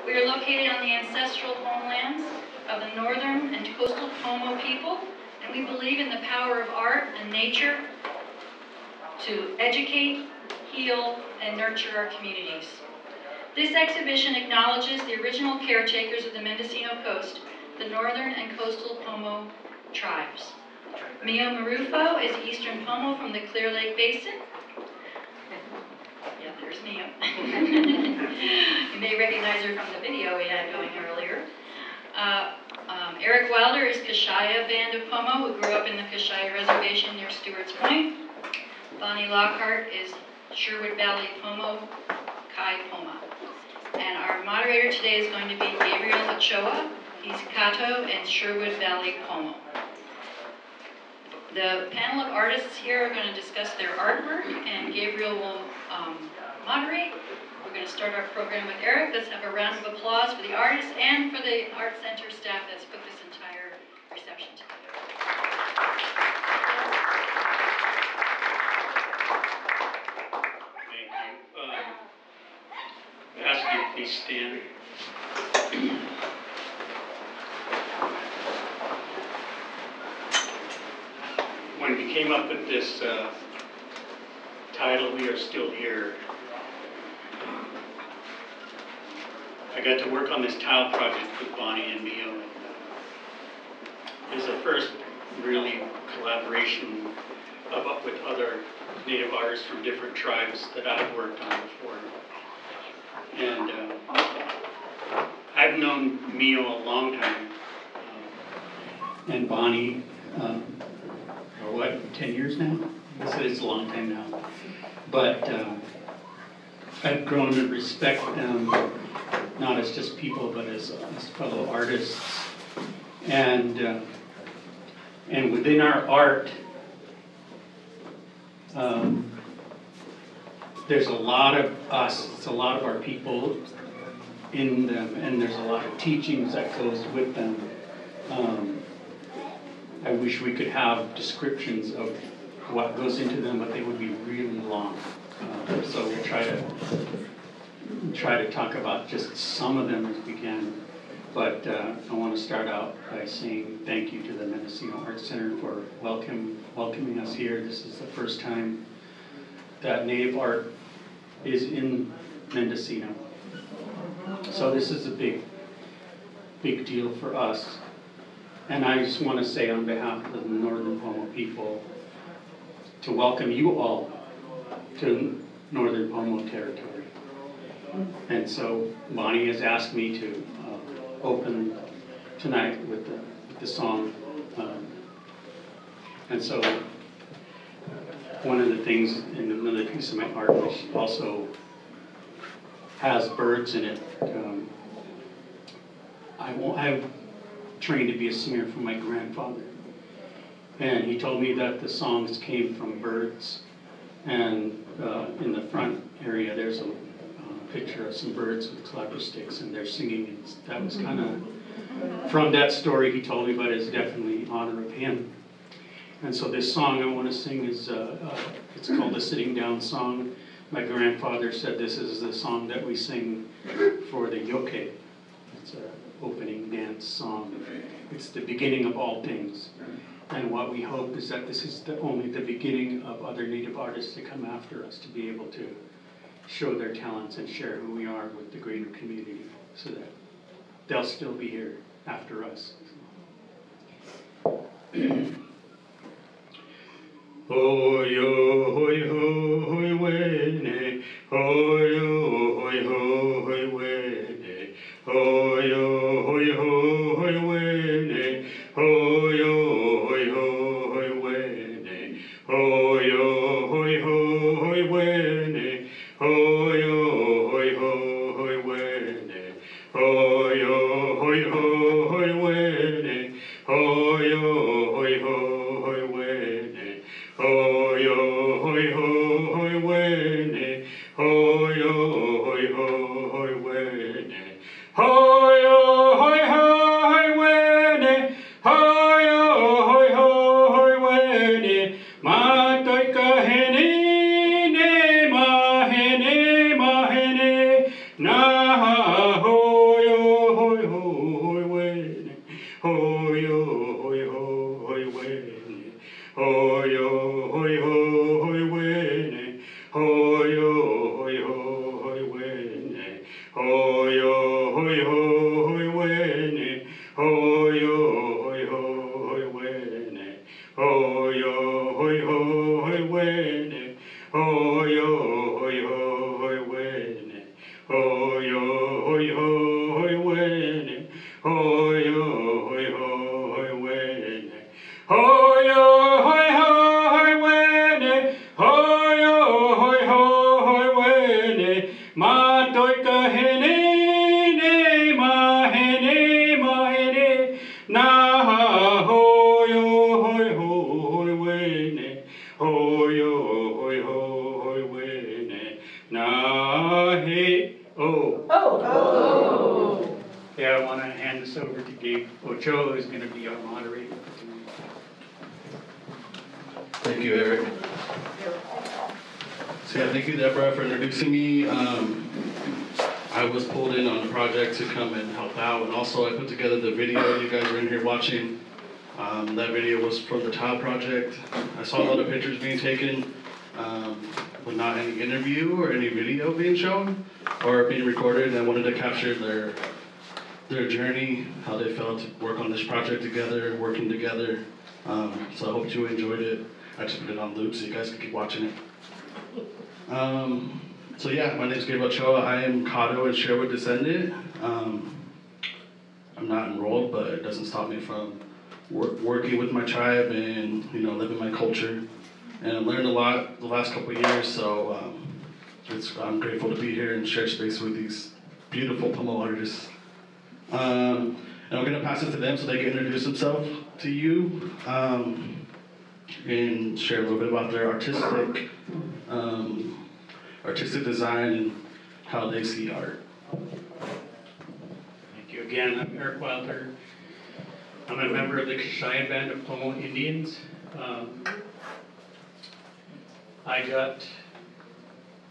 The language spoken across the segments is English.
We are located on the ancestral homelands of the northern and coastal Pomo people, and we believe in the power of art and nature to educate, heal, and nurture our communities. This exhibition acknowledges the original caretakers of the Mendocino coast, the northern and coastal Pomo tribes. Meyo Marrufo is Eastern Pomo from the Clear Lake Basin. Yeah, there's Meyo. You may recognize her from the video we had going earlier. Eric Wilder is Kashaya Band of Pomo, who grew up in the Kashaya Reservation near Stewart's Point. Bonnie Lockhart is Sherwood Valley Pomo, Kai Poma. And our moderator today is going to be Gabriel Ochoa. He's Kato and Sherwood Valley Pomo. The panel of artists here are going to discuss their artwork, and Gabriel will moderate. We're going to start our program with Eric. Let's have a round of applause for the artists and for the Art Center staff that's put this entire reception together. Thank you. Ask you to please stand. When we came up with this title, "We Are Still Here," I got to work on this tile project with Bonnie and Meyo. It was the first really collaboration with other Native artists from different tribes that I've worked on before. And I've known Meyo a long time, and Bonnie, 10 years now? I said it's a long time now. But I've grown to respect them, not as just people, but as fellow artists. And within our art, there's a lot of us, it's a lot of our people in them, and there's a lot of teachings that goes with them. I wish we could have descriptions of what goes into them, but they would be really long. So we'll try to talk about just some of them as we can. But I want to start out by saying thank you to the Mendocino Art Center for welcoming us here. This is the first time that Native art is in Mendocino. So this is a big deal for us. And I just want to say on behalf of the Northern Pomo people to welcome you all to Northern Pomo territory. And so Bonnie has asked me to open tonight with the song. And so one of the things in another piece of my art, which also has birds in it, I've trained to be a singer from my grandfather. And he told me that the songs came from birds. And in the front area, there's a picture of some birds with clapper sticks, and they're singing. And that was kind of from that story he told me, but it's definitely in honor of him. And so this song I want to sing is, it's called the Sitting Down Song. My grandfather said this is the song that we sing for the yoke. It's an opening dance song. It's the beginning of all things. And what we hope is that this is only the beginning of other Native artists to come after us, to be able to show their talents and share who we are with the greater community, so that they'll still be here after us. Hoyo, hoy, hoy, wene, hoyo, hoy, hoy, wene, hoyo, hoy, hoy, wene, hoyo, hoy, hoy, wene, hoyo, hoy, hoy, wene, hoyo, hoy, hoy, wene, hoyo, hoy, hoy, wene, hoyo, hoy, hoy, wene. Hoy, hoy, hoy. Hoyo, hoy, hoy, wene. Hoyo, hoy, hoy, wene. Hoyo, hoy, hoy, wene. Hoyo, hoy, hoy, wene. Hoyo, hoy, hoy, wene. Hoyo, hoy, hoy, wene. Hoyo, hoy, hoy, wene. Hoyo, hoy, hoy, wene. Ma toy ka hene, ne, ma hene, na hoyo, hoy, hoy, wene. Hoyo, hoy, hoy, wene. Na he, oh. Yeah, I want to hand this over to Gabe Ochoa, who's going to be our moderator for tonight. Thank you, Eric. So yeah, thank you, Deborah, for introducing me. I was pulled in on the project to come and help out, and also I put together the video you guys are in here watching. That video was from the Tile Project. I saw a lot of pictures being taken, but not any interview or any video being shown or being recorded, and I wanted to capture their journey, how they felt to work on this project together, working together. So I hope you enjoyed it. I just put it on loop so you guys can keep watching it. So yeah, my name is Gabriel Ochoa. I am Caddo and Sherwood descendant. I'm not enrolled, but it doesn't stop me from working with my tribe and living my culture. And I've learned a lot the last couple of years, so I'm grateful to be here and share space with these beautiful Pomo artists. And I'm going to pass it to them so they can introduce themselves to you and share a little bit about their artistic design and how they see art. Thank you again. I'm Eric Wilder. I'm a member of the Cheyenne Band of Pomo Indians. I got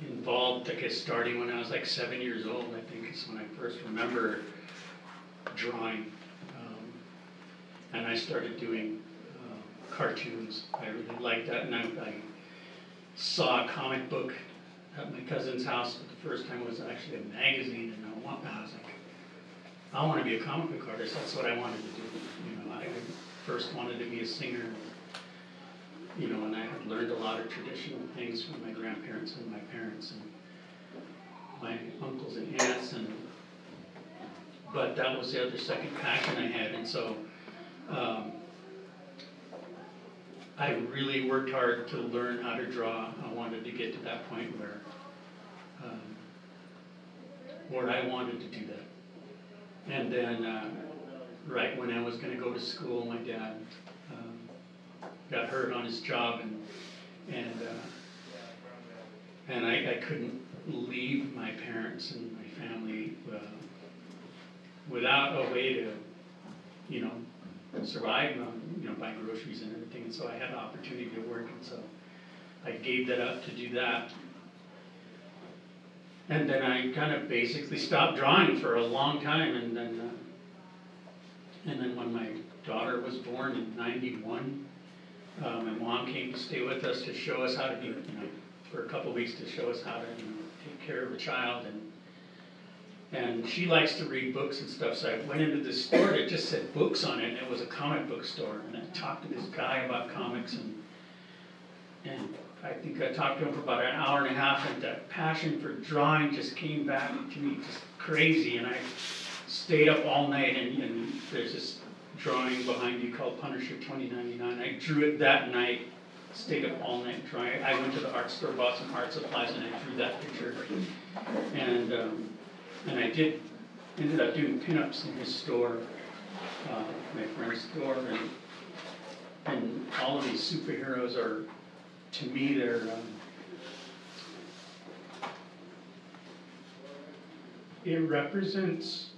involved, I guess, starting when I was like 7 years old. I think is when I first remember drawing. And I started doing cartoons. I really liked that, and I saw a comic book at my cousin's house, but the first time it was actually a magazine, and I was like, I want to be a comic book artist. That's what I wanted to do. I first wanted to be a singer, and I had learned a lot of traditional things from my grandparents and my parents and my uncles and aunts, but that was the other second passion I had, and so I really worked hard to learn how to draw. I wanted to get to that point where I wanted to do that. And then, right when I was going to go to school, my dad got hurt on his job, and I couldn't leave my parents and my family without a way to, survive, buy groceries and everything. And so I had the opportunity to work, and so I gave that up to do that. And then I kind of basically stopped drawing for a long time, and then when my daughter was born in '91, my mom came to stay with us to show us how to be, for a couple of weeks to show us how to, take care of a child, and she likes to read books and stuff, so I went into this store that just said books on it, and it was a comic book store, and I talked to this guy about comics, and I think I talked to him for about an hour and a half, and that passion for drawing just came back to me just crazy, and I stayed up all night, and there's this drawing behind you called Punisher 2099. I drew it that night, stayed up all night drawing. I went to the art store, bought some art supplies, and I drew that picture. And I ended up doing pinups in his store, my friend's store, and all of these superheroes are, to me, they're it represents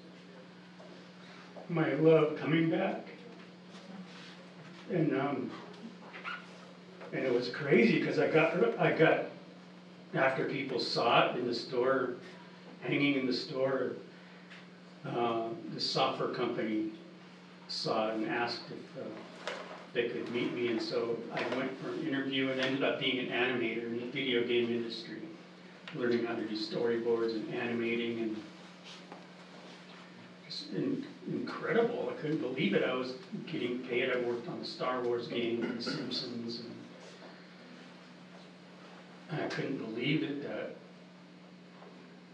my love coming back, and it was crazy because I got after people saw it in the store, hanging in the store, the software company saw it and asked if they could meet me, and so I went for an interview and ended up being an animator in the video game industry, learning how to do storyboards and animating, incredible. I couldn't believe it. I was getting paid. I worked on the Star Wars game and The Simpsons. And I couldn't believe it that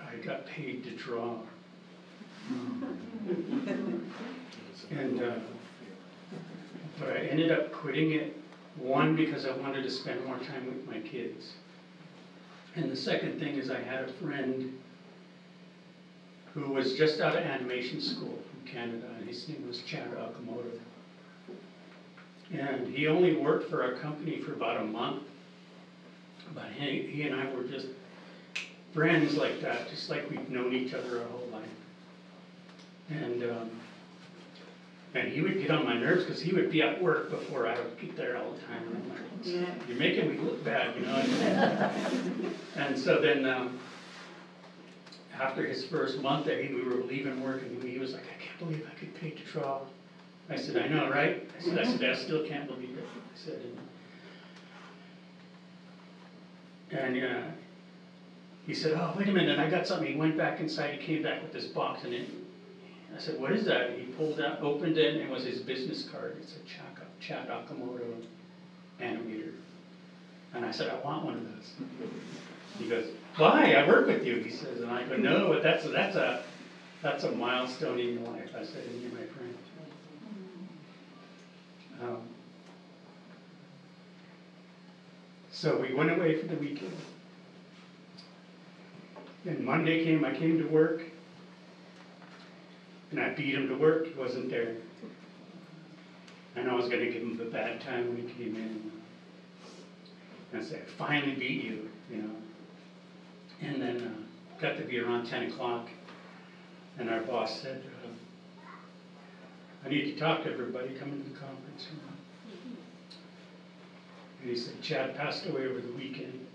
I got paid to draw. And but I ended up quitting it, one, because I wanted to spend more time with my kids. And the second thing is I had a friend who was just out of animation school from Canada, and his name was Chad Okamoto. And he only worked for our company for about a month, but he and I were just friends like that, just like we've known each other our whole life. And he would get on my nerves because he would be at work before I would get there all the time. And I'm like, you're making me look bad, you know? And so then after his first month there, we were leaving work, and he was like, I can't believe I get paid to draw. I said, I know, right? I said, I still can't believe it. I said, and he said, oh, wait a minute, I got something. He went back inside, he came back with this box, and I said, what is that? And he pulled out, opened it, and it was his business card. It's a Chad Okamoto animator. And I said, I want one of those. He goes, why? I work with you, he says. And I go, no, but that's a milestone in your life. I said, and you're my friend. So we went away for the weekend. And Monday came, I came to work, and I beat him to work. He wasn't there. And I was going to give him the bad time when he came in. And I said, I finally beat you, you know. And then got to be around 10 o'clock, and our boss said, I need to talk to everybody, come into the conference room. And he said, Chad passed away over the weekend.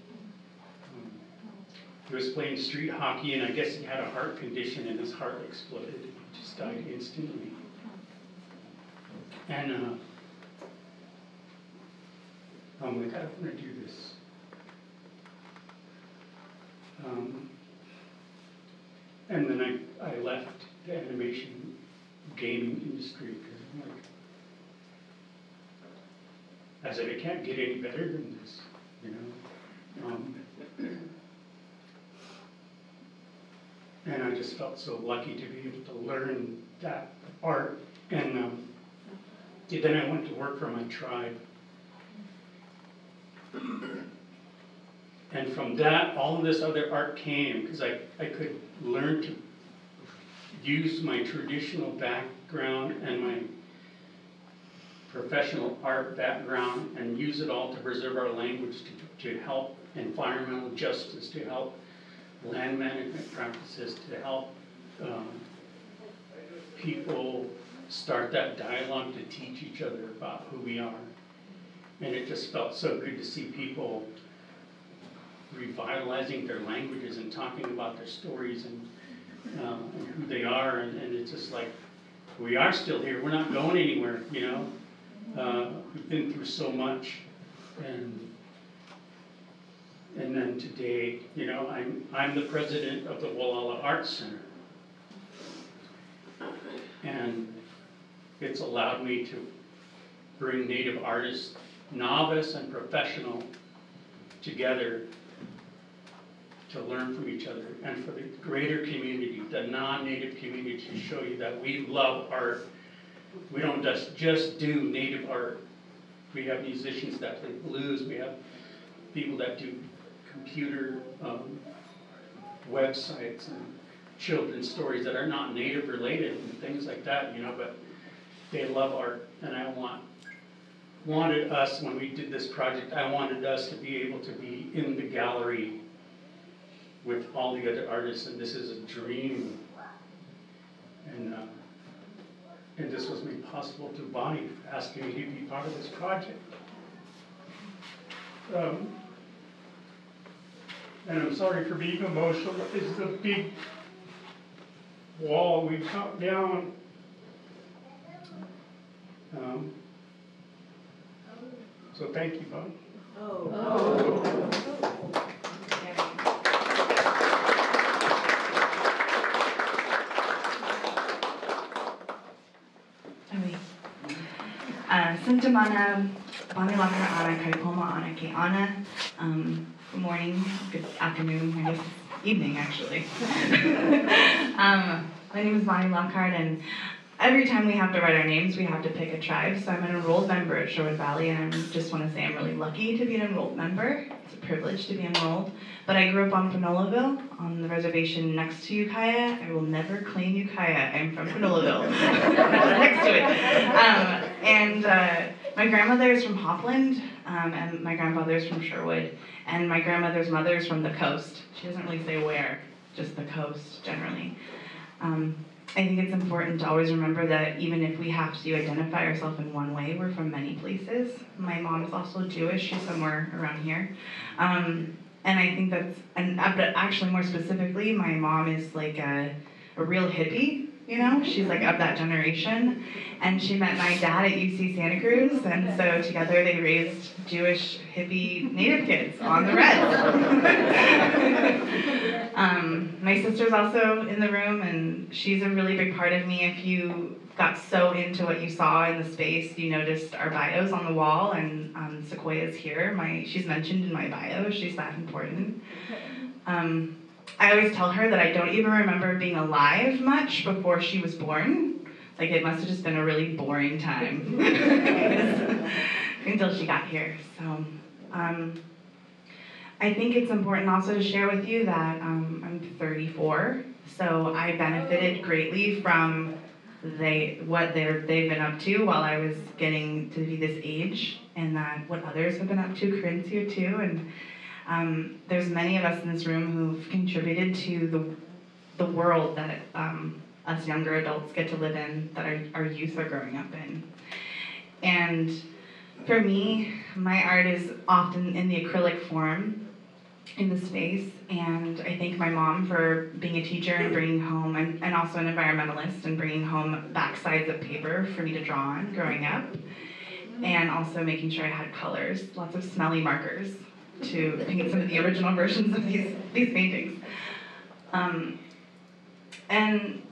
He was playing street hockey, and I guess he had a heart condition, and his heart exploded. He just died instantly. And I'm like, I don't want to do this. And then I left the animation gaming industry because I'm like, I said, it can't get any better than this, you know. And I just felt so lucky to be able to learn that art. And then I went to work for my tribe. And from that, all of this other art came because I could learn to use my traditional background and my professional art background and use it all to preserve our language, to help environmental justice, to help land management practices, to help people start that dialogue to teach each other about who we are. And it just felt so good to see people revitalizing their languages and talking about their stories and who they are. And it's just like, we are still here. We're not going anywhere, you know. We've been through so much. And then today, you know, I'm the president of the Wallala Art Center. And it's allowed me to bring Native artists, novice and professional, together to learn from each other, and for the greater community, the non-Native community, to show you that we love art. We don't just do Native art. We have musicians that play blues. We have people that do computer websites and children's stories that are not Native related and things like that, you know, but they love art. And I wanted us, when we did this project, I wanted us to be able to be in the gallery with all the other artists, and this is a dream. And this was made possible through Bonnie asking me to be part of this project. And I'm sorry for being emotional, but this is a big wall we've cut down. So thank you, Bonnie. Sintamana, Bonnie Lockhart, Ana, Kai Poma, Ana, Ke Ana. Good morning, good afternoon, I guess evening actually. My name is Bonnie Lockhart, and every time we have to write our names, we have to pick a tribe. So I'm an enrolled member at Sherwood Valley, and I just want to say I'm really lucky to be an enrolled member. It's a privilege to be enrolled. But I grew up on Panolaville, on the reservation next to Ukiah. I will never claim Ukiah. I'm from Panolaville, next to it. My grandmother is from Hopland, and my grandfather is from Sherwood, and my grandmother's mother is from the coast. She doesn't really say where, just the coast generally. I think it's important to always remember that even if we have to identify ourselves in one way, we're from many places. My mom is also Jewish, she's somewhere around here. And I think that's, but actually more specifically, my mom is like a real hippie, you know? She's like of that generation. And she met my dad at UC Santa Cruz, and so together they raised Jewish hippie Native kids on the res. My sister's also in the room, and she's a really big part of me. If you got so into what you saw in the space, you noticed our bios on the wall, and Sequoia's here. She's mentioned in my bio. She's that important. I always tell her that I don't even remember being alive much before she was born. Like, it must have just been a really boring time until she got here. So I think it's important also to share with you that I'm 34, so I benefited greatly from what they've been up to while I was getting to be this age, and that what others have been up to. Corinne's here too, and there's many of us in this room who've contributed to the world that us younger adults get to live in, that our youth are growing up in. And for me, my art is often in the acrylic form in the space, and I thank my mom for being a teacher and bringing home, and also an environmentalist, and bringing home backsides of paper for me to draw on growing up, and also making sure I had colors, lots of smelly markers to paint some of the original versions of these paintings.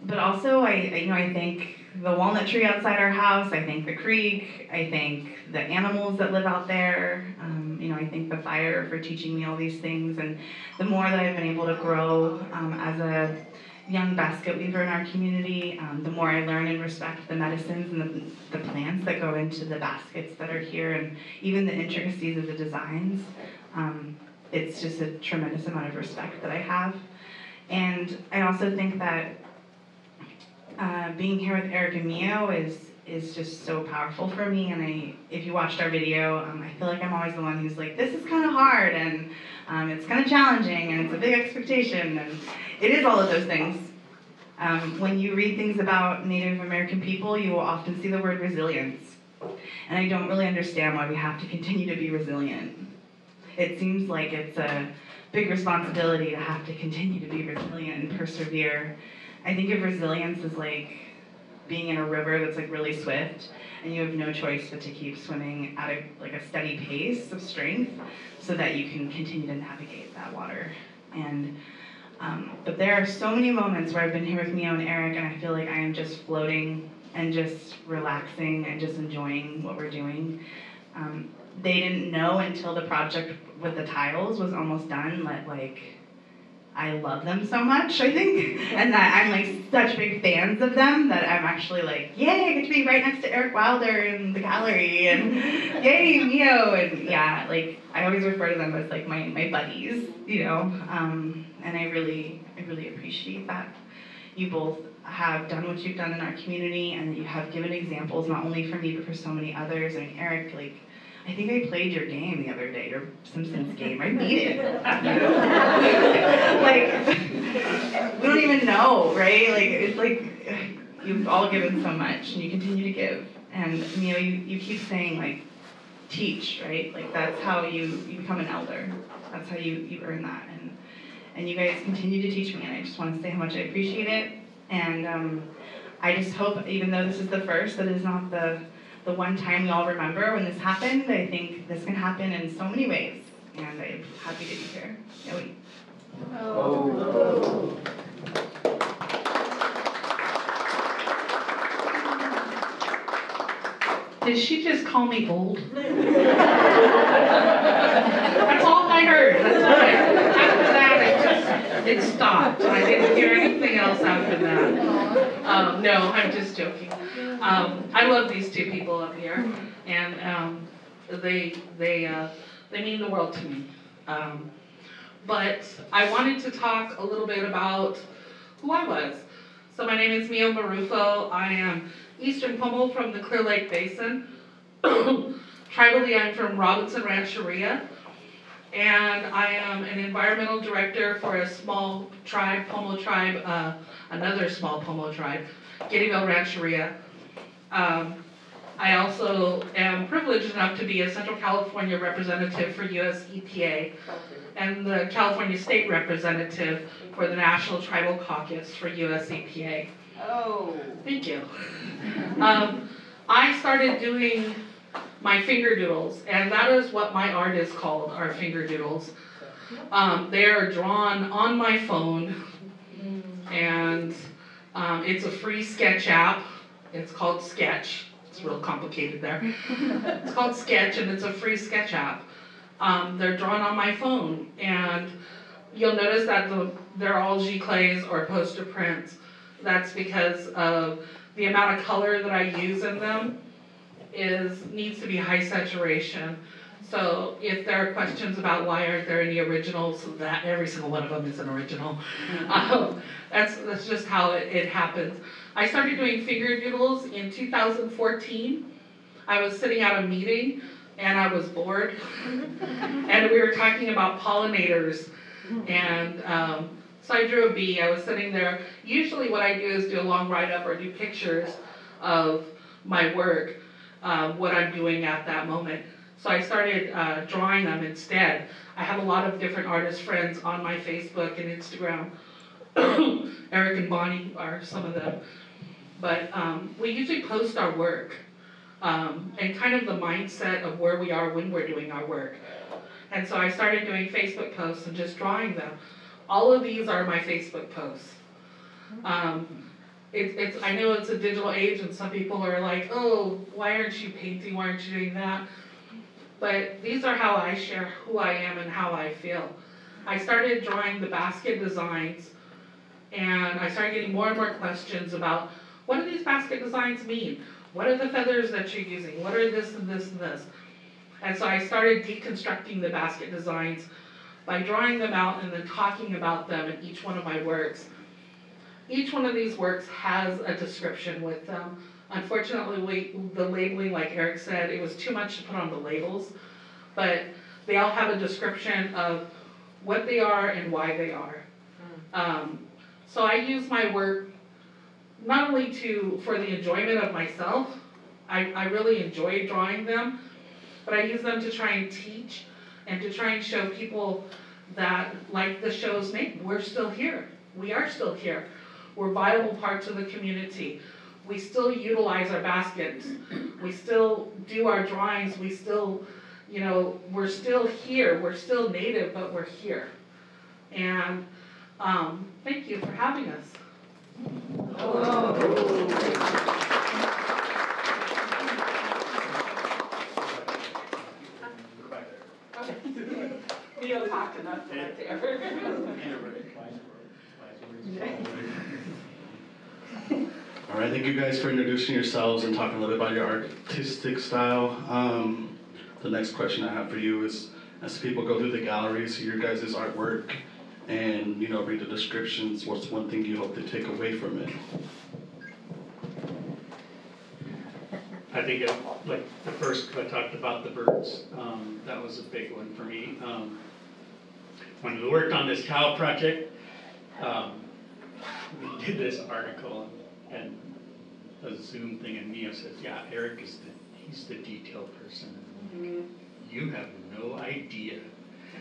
But also I thank the walnut tree outside our house, I thank the creek, I thank the animals that live out there, I thank the fire for teaching me all these things, and the more that I've been able to grow as a young basket weaver in our community, the more I learn and respect the medicines and the plants that go into the baskets that are here, and even the intricacies of the designs. It's just a tremendous amount of respect that I have. And I also think that being here with Eric and Meyo is just so powerful for me. And if you watched our video, I feel like I'm always the one who's like, this is kind of hard, and it's kind of challenging, and it's a big expectation, and it is all of those things. When you read things about Native American people, you will often see the word resilience. And I don't really understand why we have to continue to be resilient. It seems like it's a big responsibility to have to continue to be resilient and persevere. I think of resilience as like being in a river that's like really swift, and you have no choice but to keep swimming at a steady pace of strength so that you can continue to navigate that water. And but there are so many moments where I've been here with Meyo and Eric, and I feel like I am just floating and just relaxing and just enjoying what we're doing. They didn't know until the project with the tiles was almost done that I love them so much, I think, and that I'm like such big fans of them that I'm actually like, yay, I get to be right next to Eric Wilder in the gallery, and yay, Meyo, and yeah, like I always refer to them as like my buddies, and I really appreciate that you both have done what you've done in our community, and that you have given examples not only for me but for so many others. I mean, Eric, I think I played your game the other day, your Simpsons game. I beat it. We don't even know, right? It's like you've all given so much, and you continue to give. And you keep saying teach, right? That's how you become an elder. That's how you earn that. And you guys continue to teach me, and I just want to say how much I appreciate it. And I just hope, even though this is the first, that it is not the one time we all remember when this happened. I think this can happen in so many ways, and I'm happy to be here. Yoey. Oh. Did she just call me old? That's all I heard. That's all I heard. After that, it stopped. I didn't hear anything else after that. No, I'm just joking. I love these two people up here, and they mean the world to me. But I wanted to talk a little bit about who I was. So my name is Meyo Marrufo. I am Eastern Pomo from the Clear Lake Basin. Tribally, I'm from Robinson Rancheria, and I am an environmental director for a small tribe, Pomo tribe, another small Pomo tribe, Gabriel Rancheria. I also am privileged enough to be a Central California representative for US EPA and the California State Representative for the National Tribal Caucus for US EPA. Oh. Thank you. I started doing my finger doodles, and that is what my art is called, our finger doodles. They are drawn on my phone, and it's a free sketch app. It's called Sketch. It's real complicated there. It's called Sketch, and it's a free sketch app. They're drawn on my phone, and you'll notice that they're all giclées or poster prints. That's because of the amount of color that I use in them needs to be high saturation. So if there are questions about why aren't there any originals, that every single one of them is an original. That's just how it happens. I started doing finger doodles in 2014. I was sitting at a meeting and I was bored. And we were talking about pollinators. And so I drew a bee. I was sitting there. Usually what I do is do a long write-up or do pictures of my work, what I'm doing at that moment. So I started drawing them instead. I have a lot of different artist friends on my Facebook and Instagram. Eric and Bonnie are some of them. But we usually post our work and kind of the mindset of where we are when we're doing our work. And so I started doing Facebook posts and just drawing them. All of these are my Facebook posts. I know it's a digital age and some people are like, oh, why aren't you painting? Why aren't you doing that? But these are how I share who I am and how I feel. I started drawing the basket designs, and I started getting more and more questions about, what do these basket designs mean? What are the feathers that you're using? What are this and this and this? And so I started deconstructing the basket designs by drawing them out and then talking about them in each one of my works. Each one of these works has a description with them. Unfortunately, the labeling, like Eric said, it was too much to put on the labels, but they all have a description of what they are and why they are. So I use my work not only for the enjoyment of myself. I really enjoy drawing them, but I use them to try and teach and to try and show people that, like the shows make, we're still here. We are still here. We're viable parts of the community. We still utilize our baskets. We still do our drawings. We still, we're still here. We're still Native, but we're here. And thank you for having us. Neil talked enough right there. All right, thank you guys for introducing yourselves and talking a little bit about your artistic style. The next question I have for you is, as people go through the gallery, see your guys' artwork, and read the descriptions, what's one thing you hope to take away from it? I think, like the first, I talked about the birds. That was a big one for me. When we worked on this cow project, we did this article, and a Zoom thing, and Mia says, yeah, Eric he's the detail person. And you have no idea.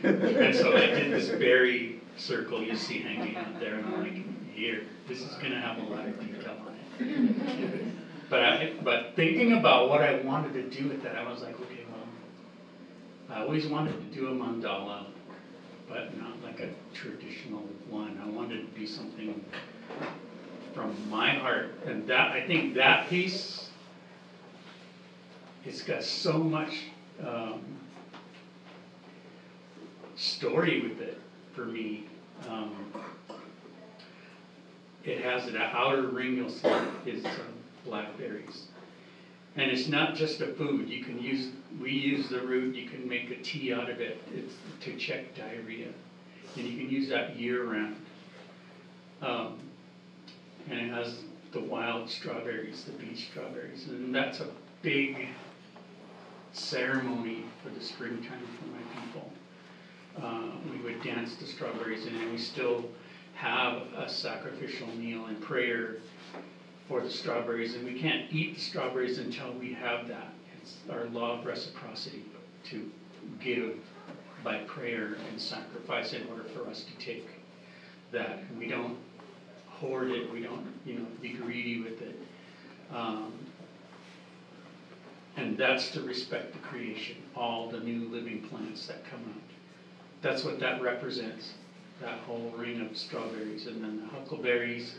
And so I did this berry circle you see hanging out there, and I'm like, here, this is going to have a lot of detail on it. But thinking about what I wanted to do with that, I was like, okay, well, I always wanted to do a mandala, but not like a traditional one. I wanted to do something from my art, and that, I think that piece it's got so much story with it for me. It has an outer ring, you'll see, is blackberries. And it's not just a food. We use the root, you can make a tea out of it. It's to check diarrhea. And you can use that year round. And it has the wild strawberries, the beach strawberries. And that's a big ceremony for the springtime for my people. We would dance the strawberries, and then we still have a sacrificial meal and prayer for the strawberries, and we can't eat the strawberries until we have that. It's our law of reciprocity to give by prayer and sacrifice in order for us to take that. And we don't hoard it, we don't be greedy with it. And that's to respect the creation, all the new living plants that come out. That's what that represents, that whole ring of strawberries. And then the huckleberries,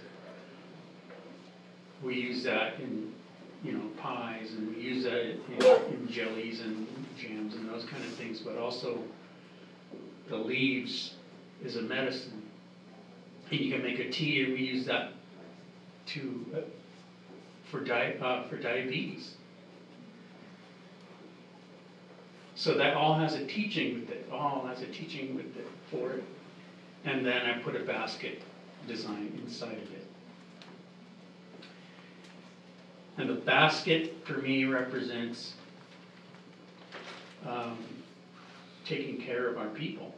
we use that in pies, and we use that in jellies and jams and those kind of things. But also the leaves is a medicine, and you can make a tea, and we use that for diabetes. So that all has a teaching with it. For it. And then I put a basket design inside of it. And the basket for me represents taking care of our people.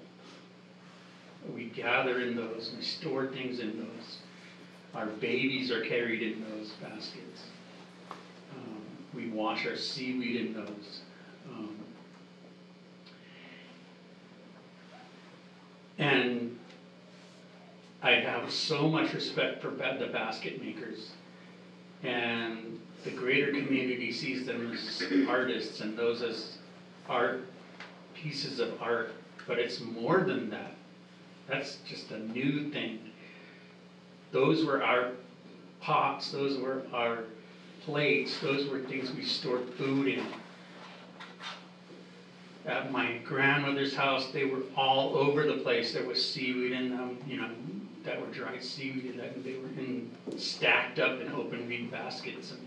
We gather in those, we store things in those. Our babies are carried in those baskets. We wash our seaweed in those. And I have so much respect for the basket makers, and the greater community sees them as artists and those as art, pieces of art, but it's more than that. That's just a new thing. Those were our pots, those were our plates, those were things we stored food in. At my grandmother's house, they were all over the place. There was seaweed in them, that were dried seaweed, and they were stacked up in open reed baskets, and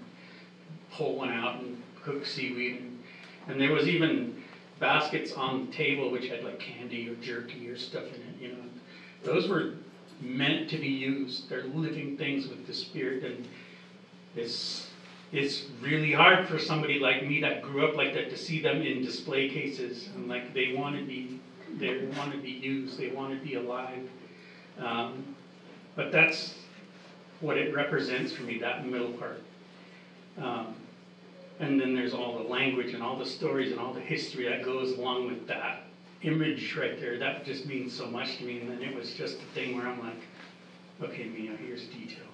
pull one out and cook seaweed. And there was even baskets on the table which had like candy or jerky or stuff in it, Those were meant to be used. They're living things with the spirit, and it's really hard for somebody like me that grew up like that to see them in display cases, and like they want to be used, they want to be alive. But that's what it represents for me, that middle part. And then there's all the language and all the stories and all the history that goes along with that image right there. That just means so much to me. And then it was just a thing where I'm like, okay, Mia, here's detail.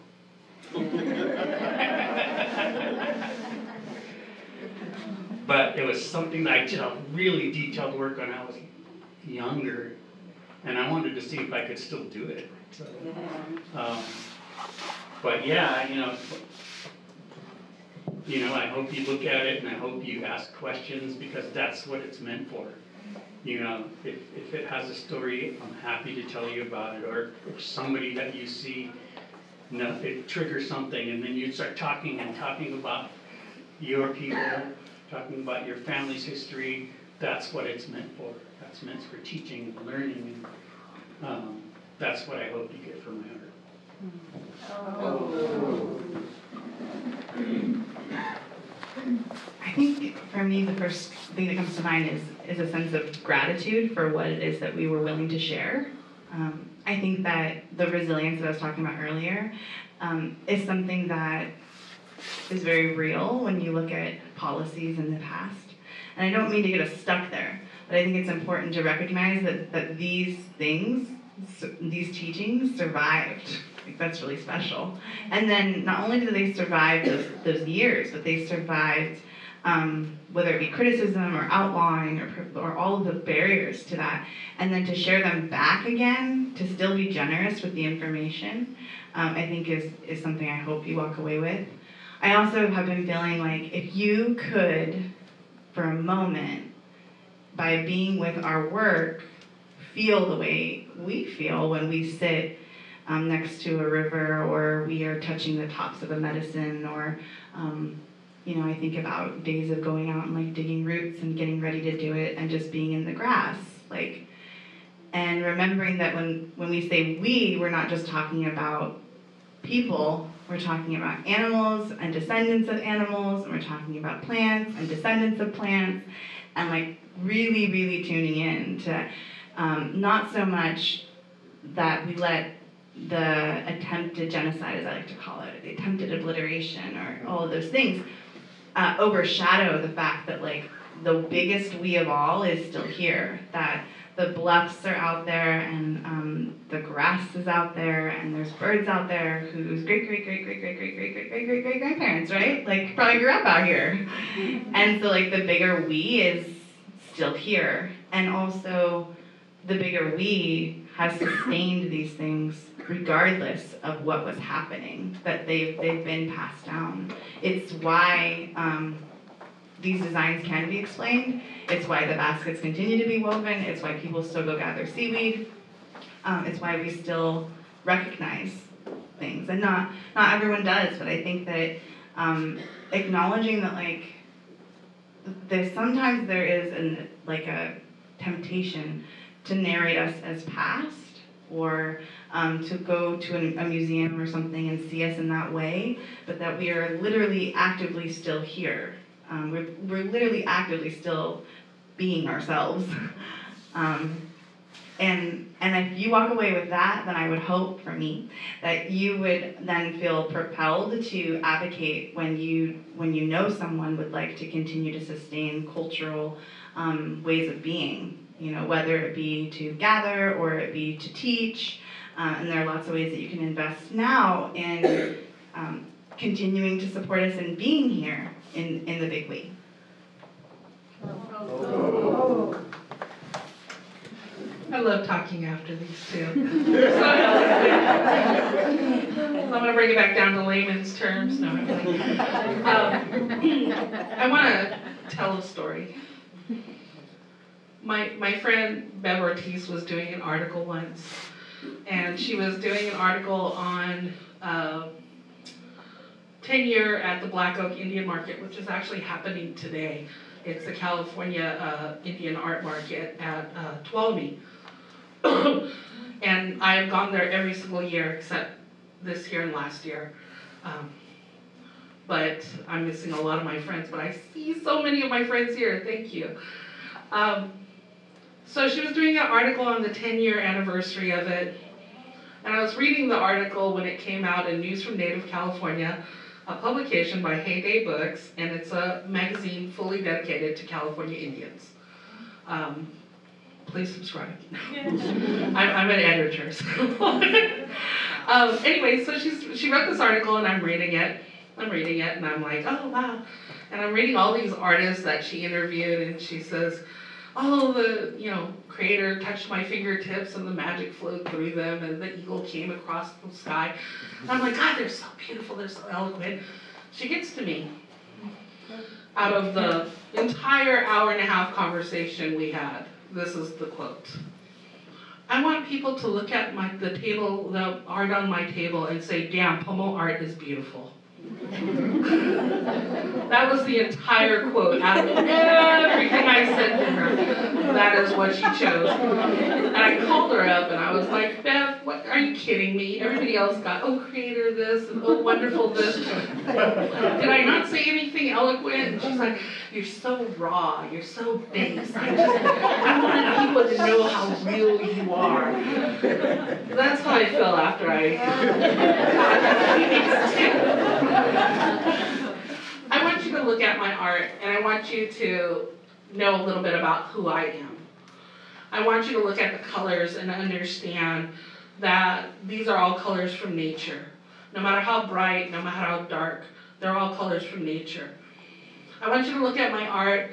But it was something that I did a really detailed work on when I was younger, and I wanted to see if I could still do it. So, but yeah, I hope you look at it, and I hope you ask questions, because that's what it's meant for. If it has a story, I'm happy to tell you about it, or if somebody that you see, it triggers something, and then you start talking about your people, talking about your family's history. That's what it's meant for. That's meant for teaching and learning, and that's what I hope you get from my art. Oh. I think for me the first thing that comes to mind is a sense of gratitude for what it is that we were willing to share. I think that the resilience that I was talking about earlier is something that is very real when you look at policies in the past. And I don't mean to get us stuck there, but I think it's important to recognize that these things, these teachings survived. Like, that's really special. And then not only did they survive those years, but they survived whether it be criticism or outlawing or all of the barriers to that, and then to share them back again, to still be generous with the information, I think is something I hope you walk away with. I also have been feeling like if you could for a moment, by being with our work, feel the way we feel when we sit next to a river, or we are touching the tops of a medicine, or I think about days of going out and like digging roots and getting ready to do it and just being in the grass, and remembering that when we say we're not just talking about people, we're talking about animals and descendants of animals, and we're talking about plants and descendants of plants, and really, really tuning in to not so much that we let the attempted genocide, as I like to call it, the attempted obliteration, or all of those things, overshadow the fact that the biggest we of all is still here, that the bluffs are out there, and the grass is out there, and there's birds out there whose great-great-great-great-great-great-great-great-great-grandparents, right? Probably grew up out here. And so the bigger we is still here. And also the bigger we has sustained these things regardless of what was happening, that they've been passed down. It's why these designs can be explained. It's why the baskets continue to be woven. It's why people still go gather seaweed. It's why we still recognize things. And not everyone does, but I think that acknowledging that sometimes there is a temptation to narrate us as past, or to go to a museum or something and see us in that way, but that we are literally actively still here. We're literally actively still being ourselves. And if you walk away with that, then I would hope, for me, that you would then feel propelled to advocate when you know someone would like to continue to sustain cultural ways of being, whether it be to gather or it be to teach. And there are lots of ways that you can invest now in continuing to support us in being here in the big we. I love talking after these two. So I'm going to bring it back down to layman's terms. No, I'm kidding. I want to tell a story. My friend Bev Ortiz was doing an article once, and she was doing an article on tenure at the Black Oak Indian Market, which is actually happening today. It's the California Indian Art Market at Tuolumne. And I have gone there every single year except this year and last year. But I'm missing a lot of my friends, but I see so many of my friends here. Thank you. So she was doing an article on the 10-year anniversary of it. And I was reading the article when it came out in News from Native California, a publication by Heyday Books, and it's a magazine fully dedicated to California Indians. Please subscribe. I'm an editor. So. Anyway, so she wrote this article, and I'm reading it, and I'm like, oh, wow. And I'm reading all these artists that she interviewed, and she says, oh, the creator touched my fingertips, and the magic flowed through them, and the eagle came across the sky. And I'm like, God, they're so beautiful, they're so eloquent. She gets to me. Out of the entire hour-and-a-half conversation we had, this is the quote. I want people to look at the art on my table and say, damn, Pomo art is beautiful. That was the entire quote out of everything I said to her. That is what she chose. And I called her up and I was like, Beth, what, are you kidding me? Everybody else got, oh, creator this, and oh, wonderful this. Did I not say anything eloquent? And she's like, you're so raw, you're so base. I wanted people to know how real you are. That's how I feel after I I want you to look at my art, and I want you to know a little bit about who I am. I want you to look at the colors and understand that these are all colors from nature. No matter how bright, no matter how dark, they're all colors from nature. I want you to look at my art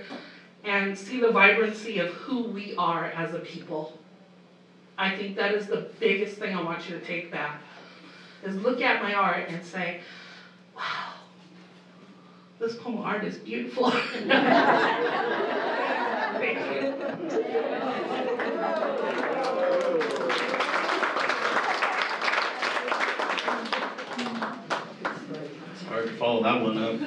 and see the vibrancy of who we are as a people. I think that is the biggest thing I want you to take back, is look at my art and say, wow, this Poma art is beautiful. Thank you. It's hard to follow that one up.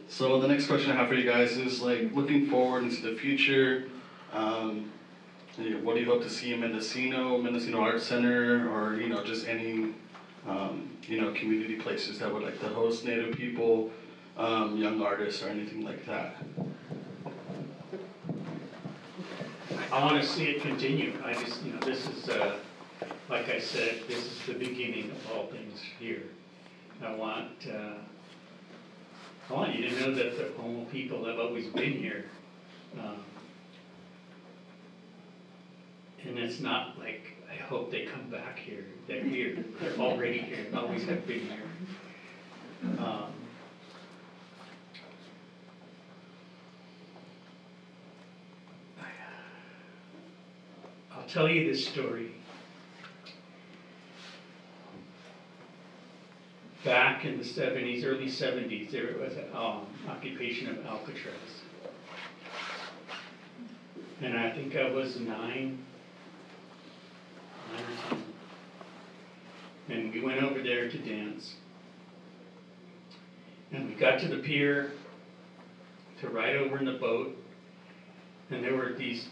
So the next question I have for you guys is like looking forward into the future. What do you hope to see in Mendocino Art Center, or just any community places that would like to host Native people, young artists, or anything like that? I want to see it continue. I just, this is, like I said, this is the beginning of all things here. I want you to know that the Pomo people have always been here. And it's not like, I hope they come back here. They're here. They're already here. Always have been here. I'll tell you this story. Back in the 70s, early 70s, there was an occupation of Alcatraz. And I think I was 9 or 10. And we went over there to dance. And we got to the pier to ride over in the boat. And there were these,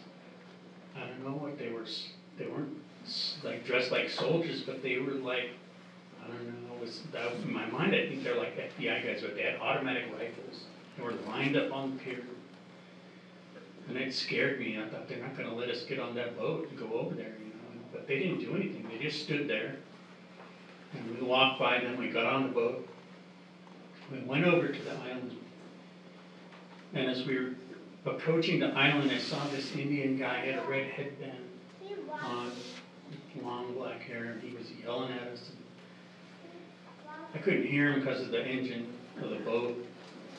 I don't know what they were. They weren't like dressed like soldiers, but they were like, I don't know. In my mind, I think they're like FBI guys, but they had automatic rifles. They were lined up on the pier. And it scared me. I thought they're not going to let us get on that boat and go over there, But they didn't do anything. They just stood there. And we walked by them. We got on the boat. We went over to the island. And as we were approaching the island, I saw this Indian guy had a red headband on, long black hair, and he was yelling at us. I couldn't hear him because of the engine of the boat.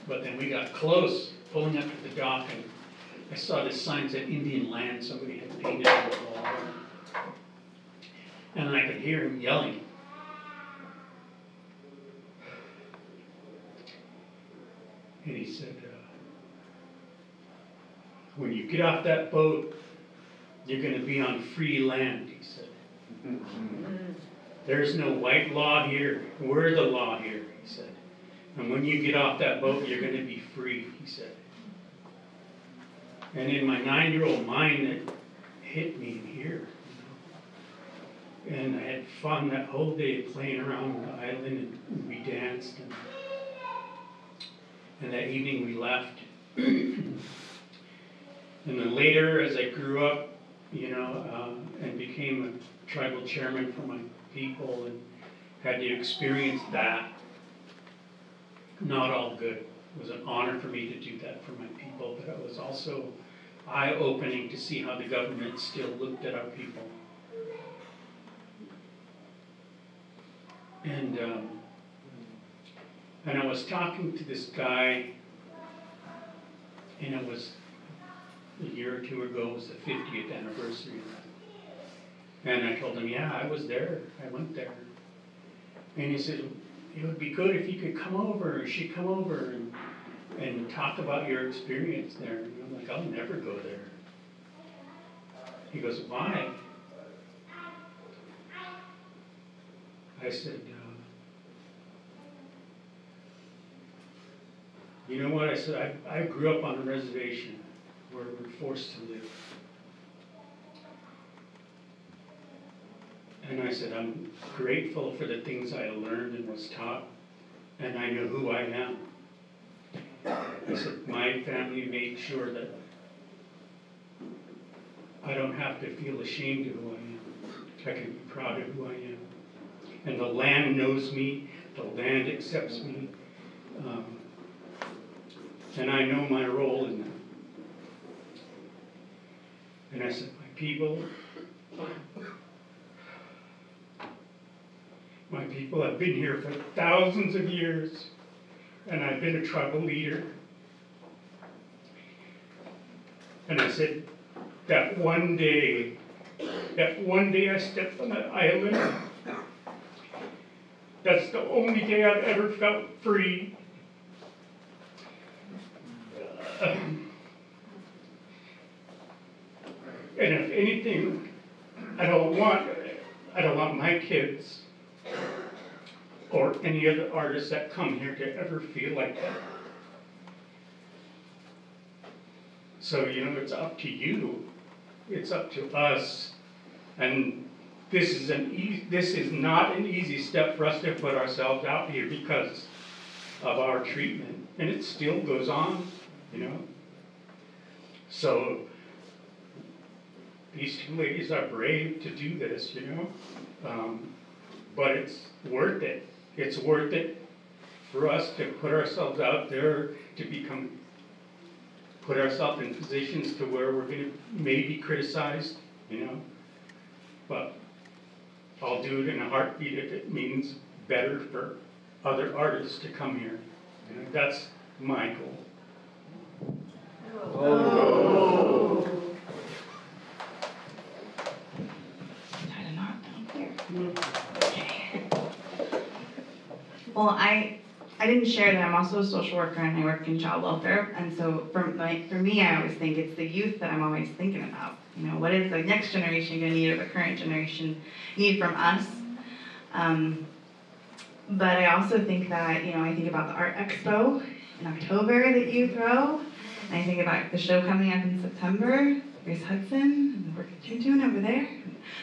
But then we got close, pulling up to the dock, and I saw this sign that said Indian land. Somebody had painted on the wall. And I could hear him yelling. And he said, when you get off that boat, you're going to be on free land, he said. There's no white law here. We're the law here, he said. And when you get off that boat, you're going to be free, he said. And in my 9-year-old mind, it hit me here. And I had fun that whole day playing around the island, and we danced. And that evening we left. And then later, as I grew up, and became a tribal chairman for my people and had to experience that, not all good. It was an honor for me to do that for my people, but it was also eye-opening to see how the government still looked at our people. And I was talking to this guy, and it was a year or two ago, it was the 50th anniversary. And I told him, yeah, I was there, I went there. And he said, it would be good if you could come over, or she'd come over and talk about your experience there. And I'm like, I'll never go there. He goes, why? I said, you know what? I said, I grew up on a reservation where we were forced to live. And I said, I'm grateful for the things I learned and was taught, and I know who I am. I said, my family made sure that I don't have to feel ashamed of who I am. I can be proud of who I am. And the land knows me, the land accepts me, and I know my role in that. And I said, my people have been here for thousands of years, and I've been a tribal leader. And I said, that one day I stepped on that island, That's the only day I've ever felt free. And if anything, I don't want my kids or any other artists that come here to ever feel like that. So, you know, it's up to you. It's up to us. And this is not an easy step for us to put ourselves out here because of our treatment. And it still goes on, you know. So these two ladies are brave to do this, you know. But it's worth it. It's worth it for us to put ourselves out there, to put ourselves in positions to where we're going to maybe criticized, you know. But I'll do it in a heartbeat if it means better for other artists to come here. You know, that's my goal. Oh. Tie a knot down here. Okay. Well, I didn't share that I'm also a social worker and I work in child welfare, and so for me, I always think it's the youth that I'm always thinking about. You know, what is the next generation going to need or the current generation need from us? But I also think that, you know, I think about the Art Expo in October that you throw, and I think about the show coming up in September, Grace Hudson, and the work that you're doing over there,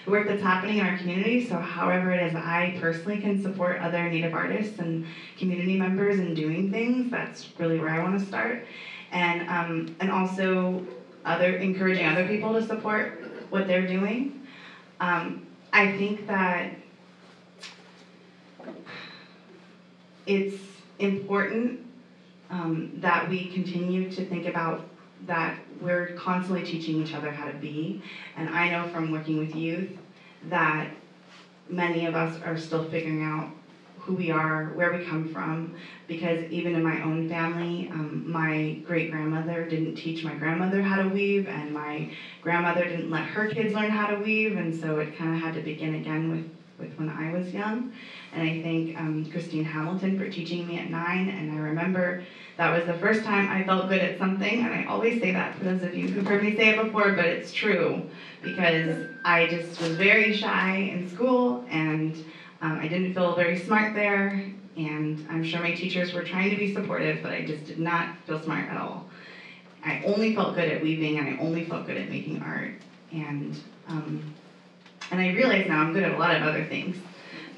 the work that's happening in our community. So however it is that I personally can support other Native artists and community members in doing things, that's really where I want to start. And also encouraging other people to support what they're doing. I think that it's important that we continue to think about that we're constantly teaching each other how to be. And I know from working with youth that many of us are still figuring out who we are, where we come from, because even in my own family, my great-grandmother didn't teach my grandmother how to weave, and my grandmother didn't let her kids learn how to weave, and so it kind of had to begin again with when I was young. And I thank Christine Hamilton for teaching me at 9, and I remember that was the first time I felt good at something, and I always say that for those of you who've heard me say it before, but it's true, because I just was very shy in school, and I didn't feel very smart there, and I'm sure my teachers were trying to be supportive, but I just did not feel smart at all. I only felt good at weaving, and I only felt good at making art, and I realize now I'm good at a lot of other things,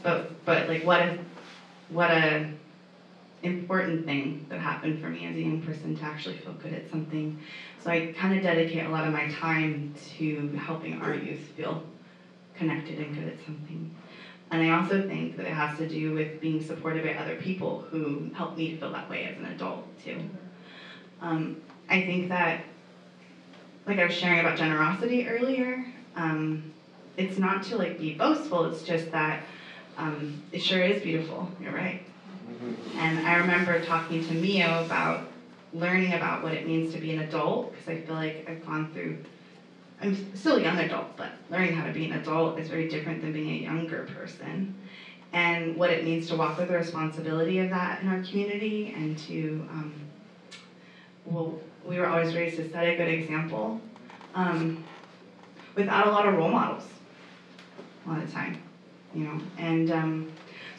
but like what a important thing that happened for me as a young person to actually feel good at something. So I kind of dedicate a lot of my time to helping our youth feel connected and good at something. And I also think that it has to do with being supported by other people who helped me to feel that way as an adult too. I think that, like I was sharing about generosity earlier, it's not to like be boastful, it's just that it sure is beautiful, you're right. And I remember talking to Meyo about learning about what it means to be an adult, because I feel like I've gone through, I'm still a young adult, but learning how to be an adult is very different than being a younger person. And what it means to walk with the responsibility of that in our community, and to, we were always raised to set a good example without a lot of role models a lot of the time, you know. And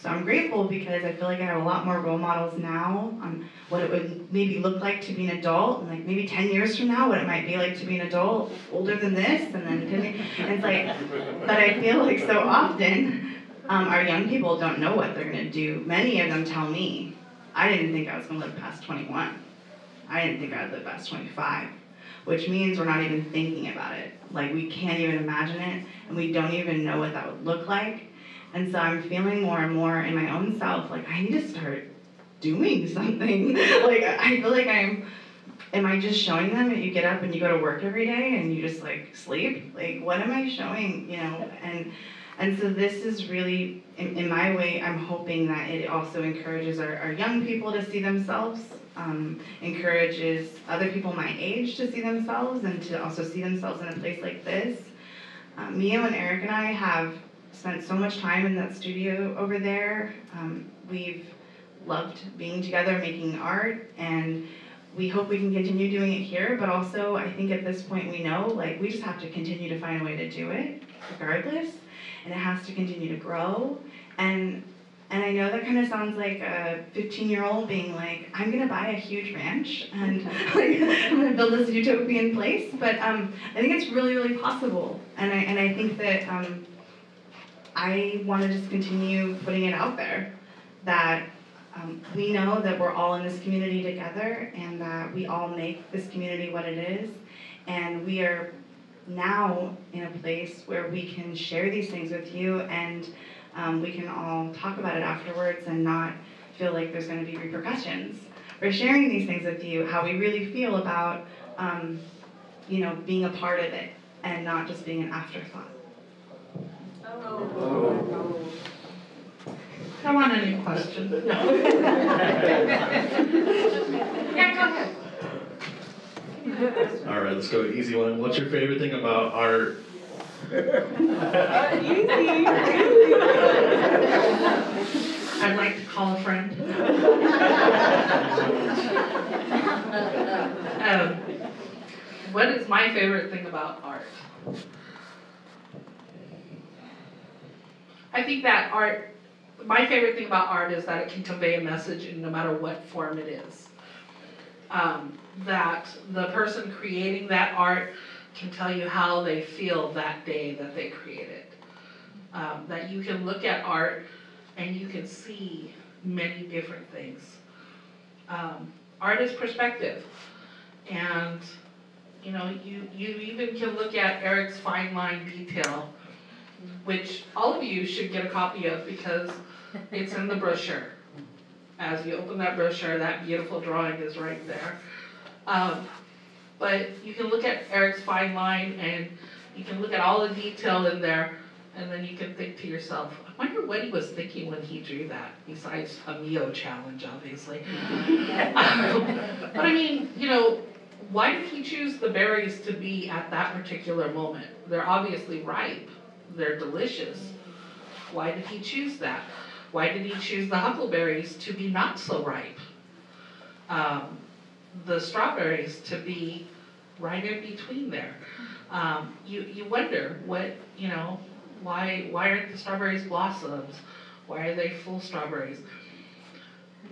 so I'm grateful because I feel like I have a lot more role models now on what it would maybe look like to be an adult, and like maybe 10 years from now, what it might be like to be an adult older than this, and then 10 years, and it's like, but I feel like so often our young people don't know what they're gonna do. Many of them tell me, I didn't think I was gonna live past 21. I didn't think I'd live past 25, which means we're not even thinking about it. Like we can't even imagine it, and we don't even know what that would look like. And so I'm feeling more and more in my own self, like I need to start doing something. Like I feel like am I just showing them that you get up and you go to work every day and you just like sleep? Like what am I showing, you know? And so this is really, in my way, I'm hoping that it also encourages our young people to see themselves, encourages other people my age to see themselves, and to also see themselves in a place like this. Meyo and Eric and I have spent so much time in that studio over there. We've loved being together, making art, and we hope we can continue doing it here, but also I think at this point we know, like, we just have to continue to find a way to do it regardless, and it has to continue to grow. And I know that kind of sounds like a 15-year-old being like, I'm gonna buy a huge ranch and like, I'm gonna build this utopian place, but I think it's really, really possible. And I think that I wanna just continue putting it out there that we know that we're all in this community together and that we all make this community what it is. And we are now in a place where we can share these things with you and we can all talk about it afterwards and not feel like there's going to be repercussions. We're sharing these things with you, how we really feel about being a part of it and not just being an afterthought. Oh. Come on, any questions? No. Yeah, go ahead. All right, let's go easy one. What's your favorite thing about art? Easy. I'd like to call a friend. What is my favorite thing about art? I think that my favorite thing about art is that it can convey a message in no matter what form it is. That the person creating that art can tell you how they feel that day that they create it. That you can look at art and you can see many different things. Art is perspective. And you even can look at Eric's fine line detail, which all of you should get a copy of because it's in the brochure. As you open that brochure, that beautiful drawing is right there. But you can look at Eric's fine line and you can look at all the detail in there, and then you can think to yourself, I wonder what he was thinking when he drew that, besides a Meyo challenge, obviously. But I mean, why did he choose the berries to be at that particular moment? They're obviously ripe. They're delicious. Why did he choose that? Why did he choose the huckleberries to be not so ripe? The strawberries to be right in between there. You wonder why aren't the strawberries blossoms? Why are they full strawberries?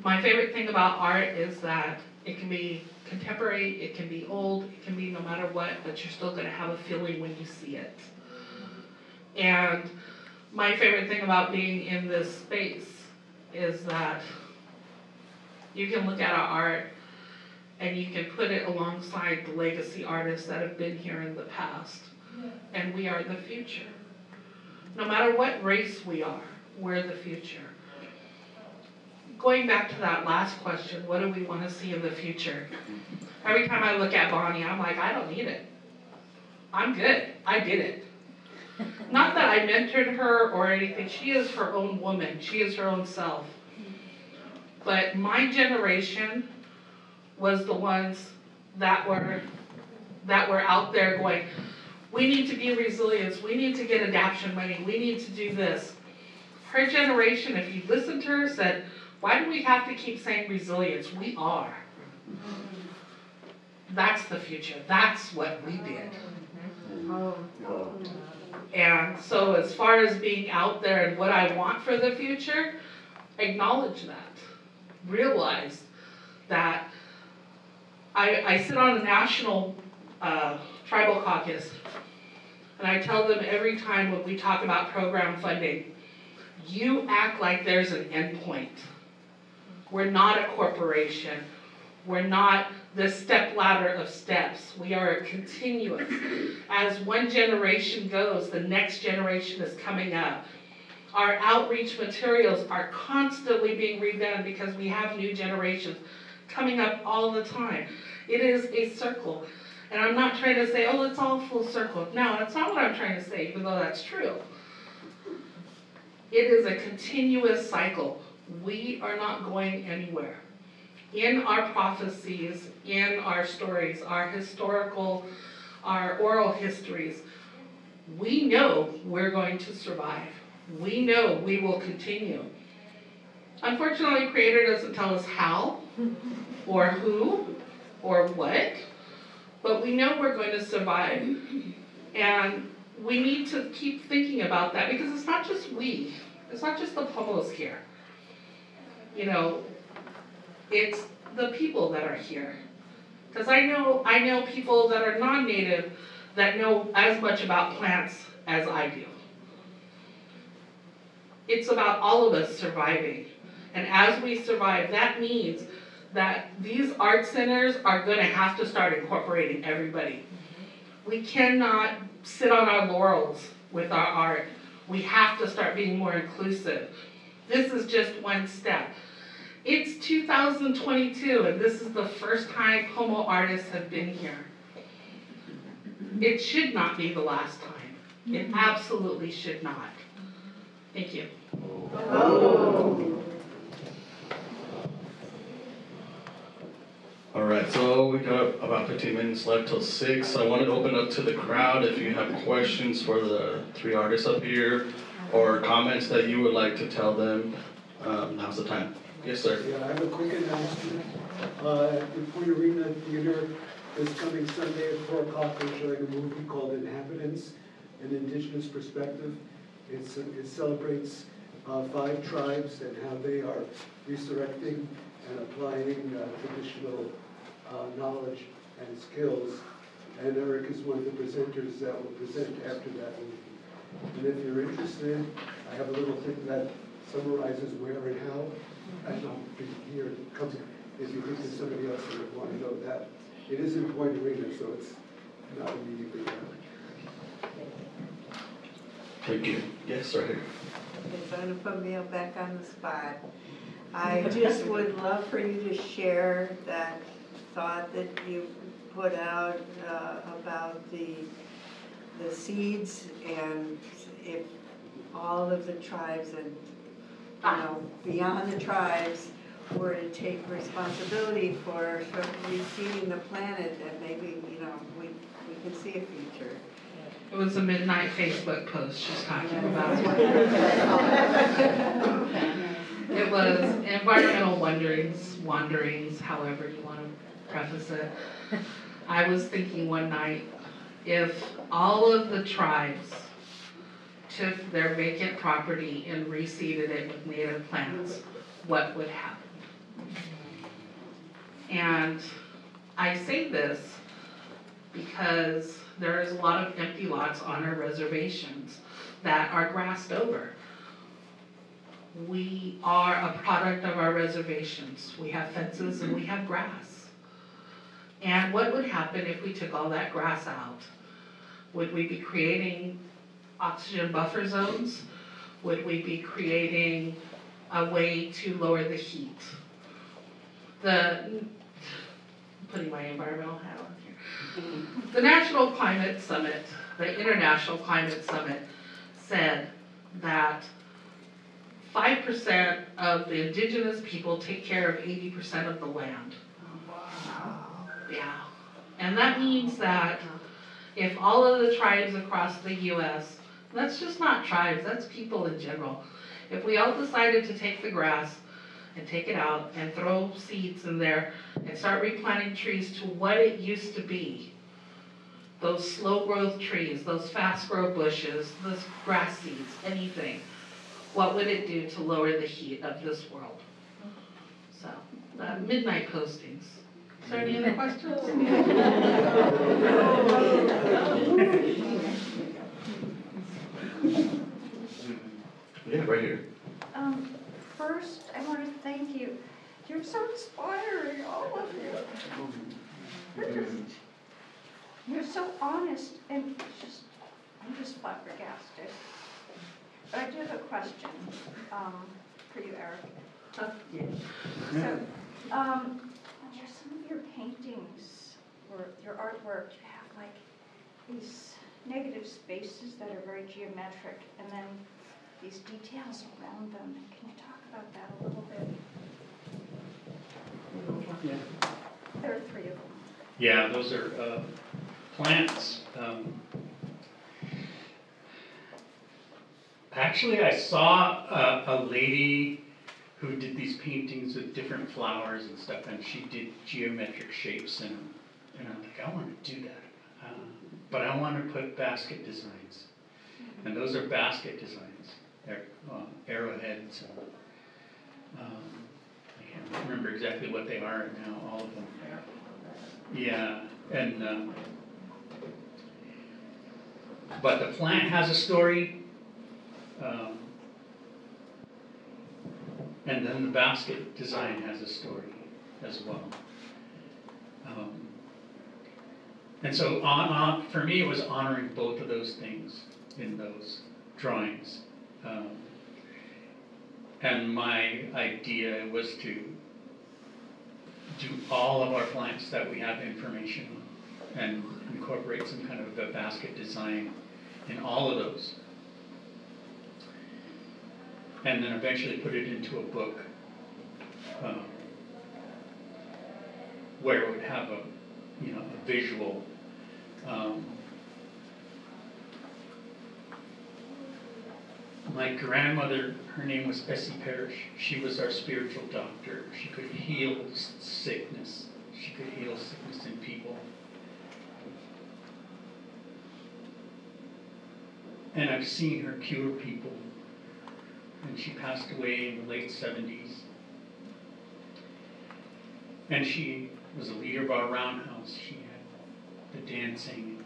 My favorite thing about art is that it can be contemporary, it can be old, it can be no matter what, but you're still gonna have a feeling when you see it. And my favorite thing about being in this space is that you can look at our art and you can put it alongside the legacy artists that have been here in the past. And we are the future. No matter what race we are, we're the future. Going back to that last question, what do we want to see in the future? Every time I look at Bonnie, I'm like, I don't need it. I'm good. I did it. Not that I mentored her or anything. She is her own woman. She is her own self. But my generation was the ones that were out there going, we need to be resilient. We need to get adaptation money. We need to do this. Her generation, if you listen to her, said, why do we have to keep saying resilience? We are. That's the future. That's what we did. And so as far as being out there and what I want for the future, acknowledge that. Realize that I sit on a national tribal caucus, and I tell them every time when we talk about program funding, you act like there's an end point. We're not a corporation. We're not the step ladder of steps. We are a continuum. As one generation goes, the next generation is coming up. Our outreach materials are constantly being redone because we have new generations coming up all the time. It is a circle. And I'm not trying to say, oh, it's all full circle. No, that's not what I'm trying to say, even though that's true. It is a continuous cycle. We are not going anywhere. In our prophecies, in our stories, our historical, our oral histories, we know we're going to survive. we know we will continue. Unfortunately, Creator doesn't tell us how, or who, or what, but we know we're going to survive. And we need to keep thinking about that, because it's not just we, it's not just the Pomos here. You know, it's the people that are here. Because I know people that are non-native that know as much about plants as I do. It's about all of us surviving. And as we survive, that means that these art centers are going to have to start incorporating everybody. We cannot sit on our laurels with our art. We have to start being more inclusive. This is just one step. It's 2022, and this is the first time Pomo artists have been here. It should not be the last time. It absolutely should not. Thank you. Oh. All right, so we got about 15 minutes left till 6. I want to open up to the crowd if you have questions for the 3 artists up here, or comments that you would like to tell them. Now's the time. Yes, sir. Yeah, I have a quick announcement. The Point Arena Theater is coming Sunday at 4 o'clock. They're showing a movie called Inhabitants, an Indigenous Perspective. It celebrates 5 tribes and how they are resurrecting and applying traditional knowledge and skills. And Eric is one of the presenters that will present after that movie. And if you're interested, I have a little thing that summarizes where and how. I don't think here comes, if you think there's somebody else that would want to know that. It is in Point Arena, so it's not immediately there. Thank you. Yes, right here. It's going to put me back on the spot. I just would love for you to share that thought that you put out about the seeds, and if all of the tribes and beyond the tribes were to take responsibility for reseeding the planet, that maybe we can see a future. It was a midnight Facebook post she's talking about. It was environmental wanderings, however you want to preface it. I was thinking one night, if all of the tribes took their vacant property and reseeded it with native plants, what would happen? And I say this because there is a lot of empty lots on our reservations that are grassed over. We are a product of our reservations. We have fences and we have grass. And what would happen if we took all that grass out? Would we be creating oxygen buffer zones? Would we be creating a way to lower the heat? Putting my environmental hat on here. The National Climate Summit, the International Climate Summit, said that 5% of the indigenous people take care of 80% of the land. Wow. Yeah. And that means that if all of the tribes across the U.S., that's just not tribes, that's people in general. If we all decided to take the grass and take it out and throw seeds in there and start replanting trees to what it used to be, those slow growth trees, those fast grow bushes, those grass seeds, anything, what would it do to lower the heat of this world? So, midnight postings. Is there any other questions? Yeah, right here. First, I want to thank you. You're so inspiring, all of you. You're so honest, and I'm just flabbergasted. But I do have a question for you, Eric. Yeah. So, some of your paintings or your artwork, you have like these negative spaces that are very geometric, and then these details around them. Can you talk about that a little bit? Yeah. There are 3 of them. Yeah, those are Actually, I saw a lady who did these paintings with different flowers and stuff, and she did geometric shapes in them. And I'm like, I want to do that. But I want to put basket designs. And those are basket designs. They're arrowheads. I can't remember exactly what they are now, all of them. Yeah, and but the plant has a story, and then the basket design has a story as well. And so for me, it was honoring both of those things in those drawings. And my idea was to do all of our plants that we have information on and incorporate some kind of a basket design in all of those. And then eventually put it into a book where it would have a visual. My grandmother, her name was Bessie Parrish. She was our spiritual doctor. She could heal sickness. She could heal sickness in people. And I've seen her cure people. And she passed away in the late 70s. And she was a leader of our roundhouse. She had the dancing.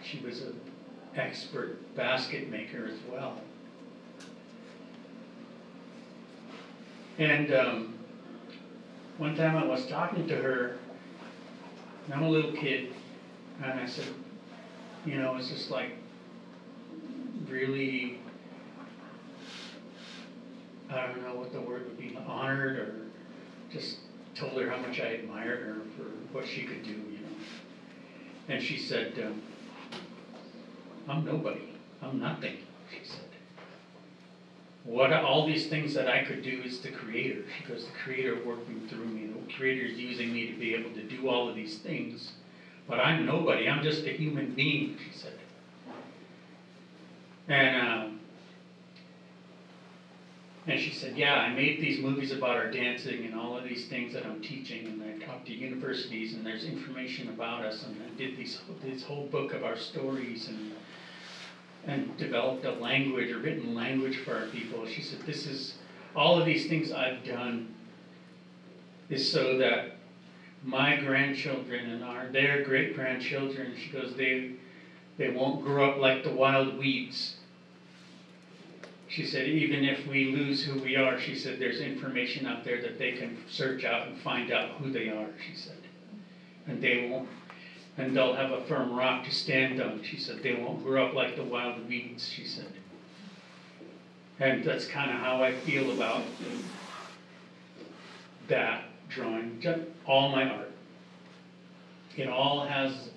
She was an expert basket maker as well. And one time I was talking to her, and I'm a little kid, and I said, it's just like really, I don't know what the word would be, honored, or just told her how much I admired her for what she could do, And she said, I'm nobody. I'm nothing, she said. What all these things that I could do is the Creator. She goes, the Creator working through me. The Creator is using me to be able to do all of these things. But I'm nobody. I'm just a human being, she said. And she said, yeah, I made these movies about our dancing and all of these things that I'm teaching, and I talked to universities, and there's information about us, and I did this whole book of our stories, and developed a language, a written language for our people. She said, all of these things I've done is so that my grandchildren and their great-grandchildren, she goes, they won't grow up like the wild weeds. She said, even if we lose who we are, she said, there's information out there that they can search out and find out who they are, she said. And they'll have a firm rock to stand on. She said, they won't grow up like the wild weeds, she said. And that's kind of how I feel about that drawing, just all my art. It all has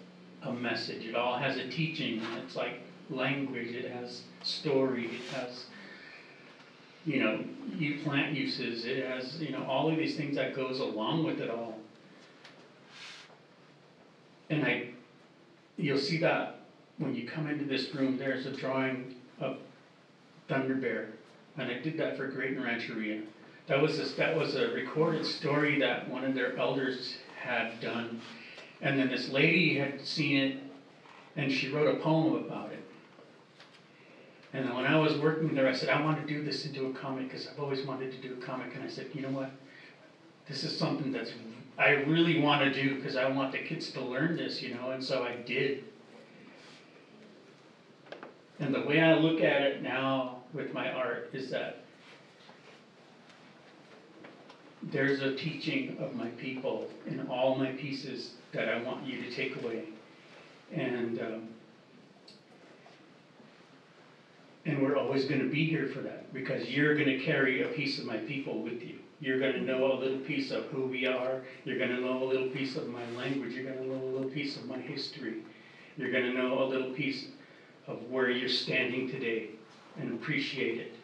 a message. It all has a teaching. It's like language. It has story. It has, plant uses. It has, all of these things that goes along with it all. And you'll see that when you come into this room, there's a drawing of Thunder Bear. And I did that for Great Rancheria. That was a recorded story that one of their elders had done. And then this lady had seen it, and she wrote a poem about it. And then when I was working there, I said, I want to do this into a comic, because I've always wanted to do a comic. And I said, you know what? This is something I really want to do, because I want the kids to learn this, and so I did. And the way I look at it now with my art is that there's a teaching of my people in all my pieces that I want you to take away. And we're always going to be here for that, because you're going to carry a piece of my people with you. You're going to know a little piece of who we are. You're going to know a little piece of my language. You're going to know a little piece of my history. You're going to know a little piece of where you're standing today, and appreciate it.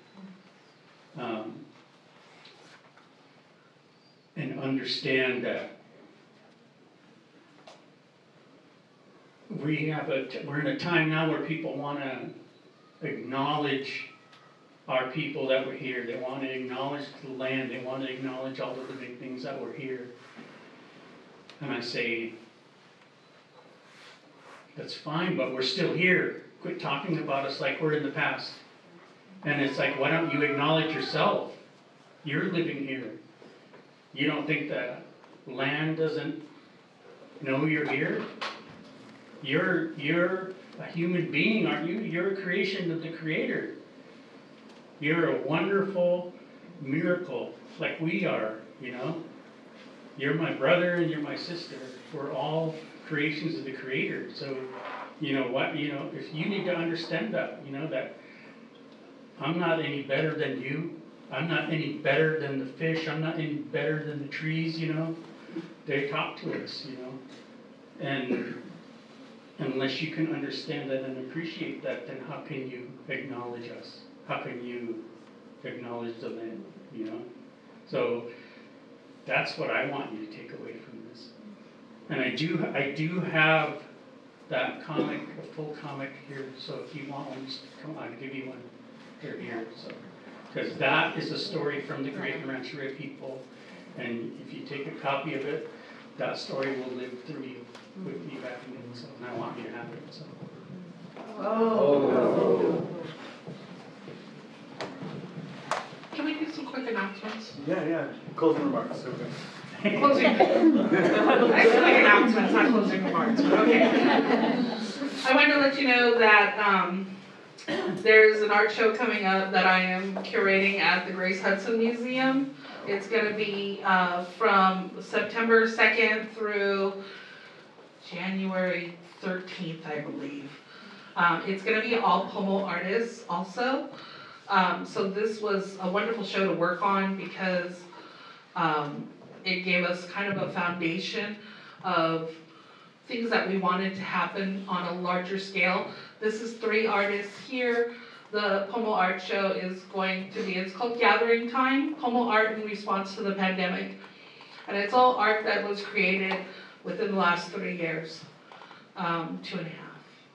And understand that we're in a time now where people want to acknowledge our people that were here. They want to acknowledge the land. They want to acknowledge all the living things that were here. And I say, that's fine, but we're still here. Quit talking about us like we're in the past. And it's like, why don't you acknowledge yourself? You're living here. You don't think that land doesn't know you're here? You're a human being, aren't you? You're a creation of the Creator. You're a wonderful miracle, like we are, you know? You're my brother and you're my sister. We're all creations of the Creator. So, you know what, if you need to understand that, that I'm not any better than you. I'm not any better than the fish. I'm not any better than the trees, They talk to us, And unless you can understand that and appreciate that, then how can you acknowledge us? How can you acknowledge the land, So that's what I want you to take away from this. And I do have that comic, a full comic here, so if you want one, just come on, I'll give you one. They're here, so. Because that is a story from the Great Rancheria people, and if you take a copy of it, that story will live through you, with you back in it, so, and I want you to have it, so. Oh. Can we do some quick announcements? Yeah. Closing remarks. Okay. Closing. I feel like announcements, not closing remarks, but okay. I wanted to let you know that there's an art show coming up that I am curating at the Grace Hudson Museum. It's going to be from September 2nd through January 13th, I believe. It's going to be all Pomo artists also. So this was a wonderful show to work on because it gave us kind of a foundation of things that we wanted to happen on a larger scale. This is 3 artists here. The Pomo Art Show is going to be, it's called Gathering Time, Pomo Art in Response to the Pandemic. And it's all art that was created within the last 3 years, 2.5,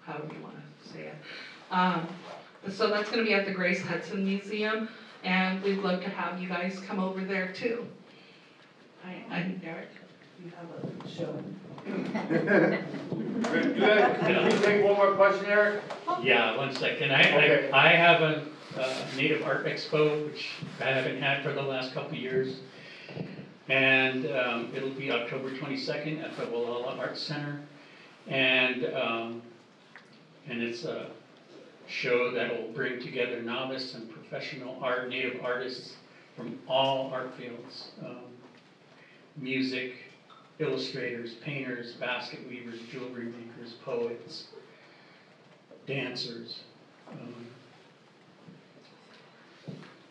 however you want to say it. So that's going to be at the Grace Hudson Museum, and we'd love to have you guys come over there too. I'm Eric. You have a show. Can you take one more question, Eric? Yeah, one second. Okay. I have a Native Art Expo, which I haven't had for the last couple of years. And it'll be October 22nd at the Wallala Art Center. And it's a show that will bring together novice and professional Native artists from all art fields. Music, illustrators, painters, basket weavers, jewelry makers, poets, dancers.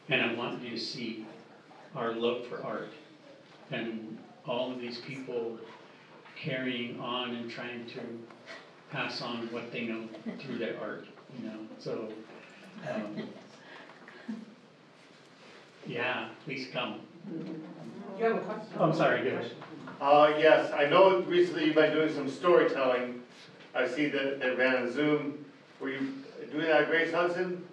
And I want you to see our love for art and all of these people carrying on and trying to pass on what they know through their art, So, yeah, please come. You have a question? Oh, I'm sorry, go ahead. Yes, I know recently you've been doing some storytelling. I see that it ran on Zoom. Were you doing that at Grace Hudson?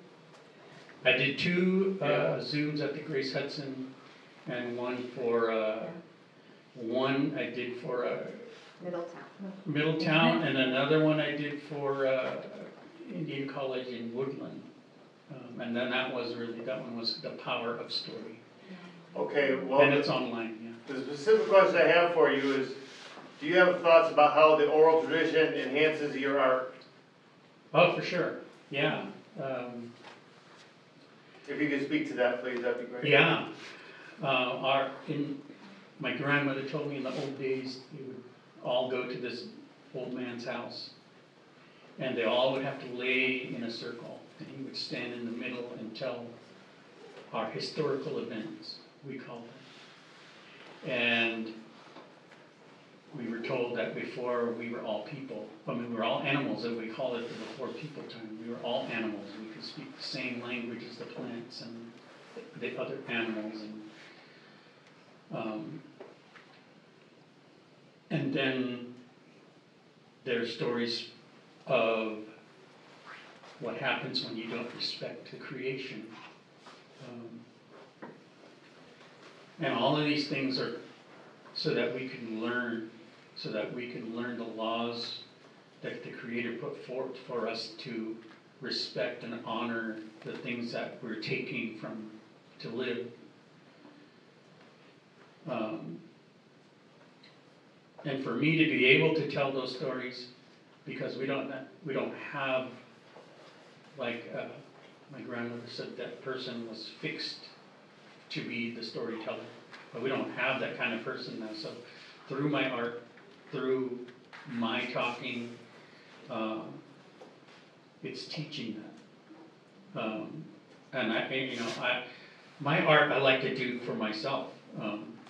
I did 2 Zooms at the Grace Hudson, and one I did for Middletown, and another one I did for Indian College in Woodland. And then that one was The Power of Story. Okay, well. And it's online, yeah. The specific question I have for you is, do you have thoughts about how the oral tradition enhances your art? Oh, for sure, yeah. If you could speak to that, please, that'd be great. Yeah. My grandmother told me in the old days, they would all go to this old man's house, and they all would have to lay in a circle, and he would stand in the middle and tell our historical events, we call them. And we were told that before we were all people, we were all animals, and we called it the before people time. We were all animals. We could speak the same language as the plants and the other animals. And then there's stories of what happens when you don't respect the creation. And all of these things are so that we can learn, the laws that the Creator put forth for us to respect and honor the things that we're taking from to live. And for me to be able to tell those stories, because we don't have, like my grandmother said, that person was fixed to be the storyteller, but we don't have that kind of person now. So through my art, through my talking, it's teaching that. And my art I like to do for myself.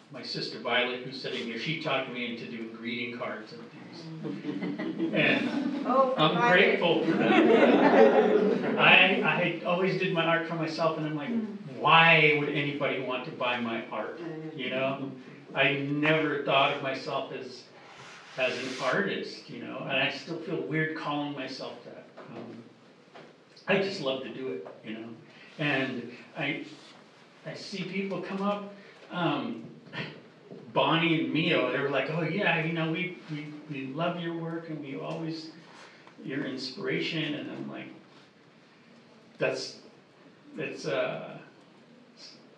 My sister Violet, who's sitting here, she taught me into doing greeting cards and things. And I'm grateful for that. I always did my art for myself, and I'm like, why would anybody want to buy my art? You know, I never thought of myself as an artist, you know, and I still feel weird calling myself that. I just love to do it, you know, and I see people come up. Bonnie and Meyo, they were like, oh yeah, you know, we love your work and we always, your inspiration. And I'm like,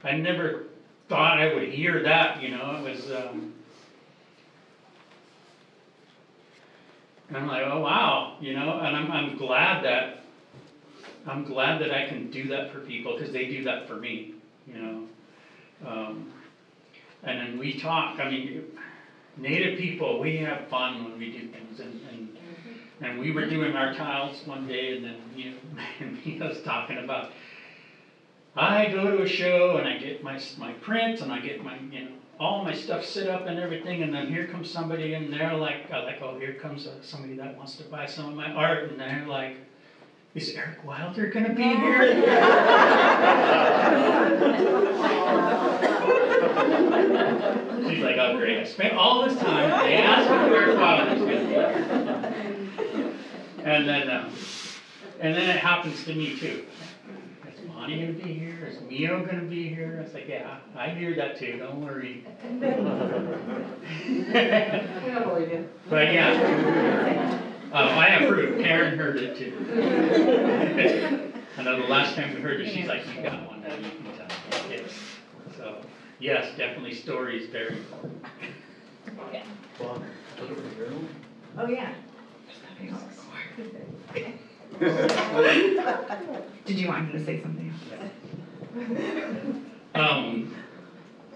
I never thought I would hear that, you know. It was, and I'm like, oh wow, you know, and I'm glad that I can do that for people, because they do that for me, you know. And then we talk. I mean, Native people, we have fun when we do things, and we were doing our tiles one day, and then he was talking about, I go to a show and I get my prints and I get my, you know, all my stuff set up and everything, and then here comes somebody and they're like, oh, here comes somebody that wants to buy some of my art, and they're like, is Eric Wilder gonna be here? She's like, oh great, I spent all this time, they asked me if Eric Wilder's gonna be here. And then it happens to me too. Is Bonnie gonna be here? Is Meyo gonna be here? I was like, yeah, I hear that too, don't worry. We don't believe you. But yeah. I approve. Karen heard it too. I know the last time we heard it, she's like, you got one now, you can tell. Yes. So, yes, definitely story is very important. Okay. Oh, yeah. Did you want him to say something else?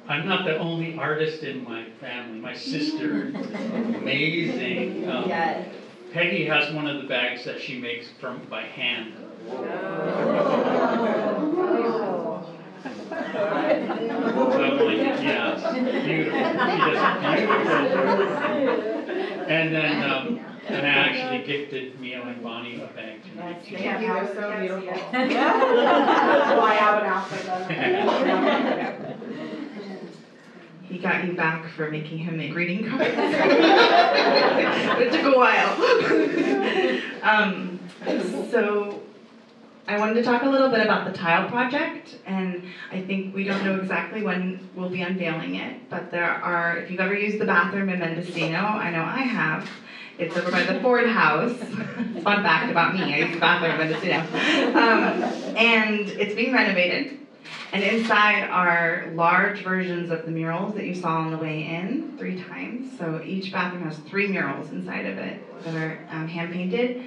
I'm not the only artist in my family. My sister is amazing. Yes. Peggy has one of the bags that she makes by hand. Yeah, it's beautiful. She does beautiful. And then, and I actually gifted Meyo and Bonnie a bag to make. Thank you, they're so beautiful. That's why I have an outfit. He got you back for making him make greeting cards. It took a while. So I wanted to talk a little bit about the tile project, and I think we don't know exactly when we'll be unveiling it, but there are, if you've ever used the bathroom in Mendocino, I know I have. It's over by the Ford House. Fun fact about me, I use the bathroom in Mendocino. And it's being renovated. And inside are large versions of the murals that you saw on the way in 3 times. So each bathroom has 3 murals inside of it that are hand-painted.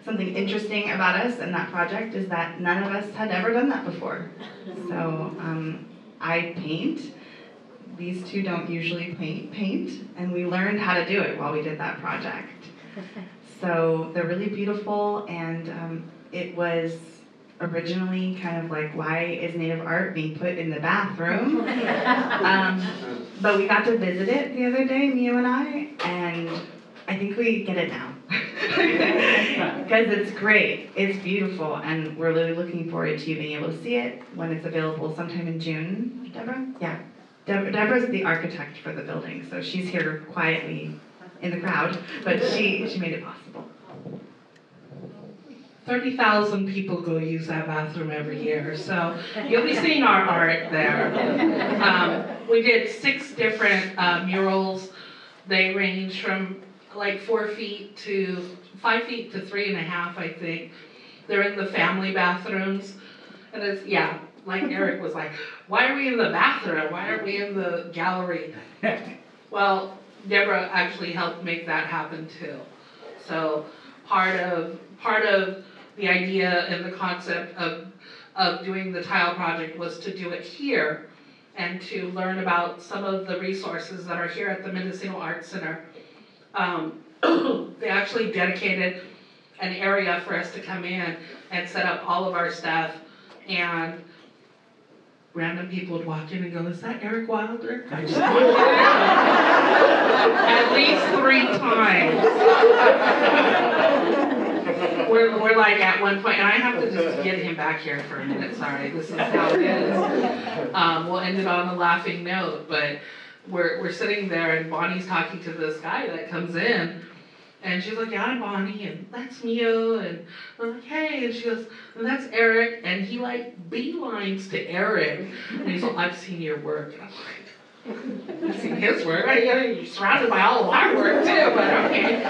Something interesting about us and that project is that none of us had ever done that before. So I paint. These 2 don't usually paint, and we learned how to do it while we did that project. So they're really beautiful, and it was originally kind of like, why is Native art being put in the bathroom? But we got to visit it the other day, Meyo and I, and I think we get it now. Because it's great, it's beautiful, and we're really looking forward to you being able to see it when it's available sometime in June. Deborah? Yeah. Deborah's the architect for the building, so she's here quietly in the crowd, but she made it possible. 30,000 people go use that bathroom every year, so you'll be seeing our art there. We did 6 different murals. They range from like 4 feet to 5 feet to 3.5, I think. They're in the family bathrooms, and it's, yeah, like Eric was like, why are we in the bathroom? Why aren't we in the gallery? Well, Deborah actually helped make that happen too. So part of the idea and the concept of doing the tile project was to do it here and to learn about some of the resources that are here at the Mendocino Art Center. They actually dedicated an area for us to come in and set up all of our stuff, and random people would walk in and go, is that Eric Wilder? I just walked in at least 3 times. We're like at one point, and I have to just get him back here for a minute, sorry, this is how it is. We'll end it on a laughing note, but we're sitting there and Bonnie's talking to this guy that comes in, and she's like, yeah, I'm Bonnie, and that's Meyo, and I'm like, hey, and she goes, and that's Eric, and he like beelines to Eric, and he's like, I've seen your work, and I'm like, I've seen his work, you're surrounded by all of our work too, but okay.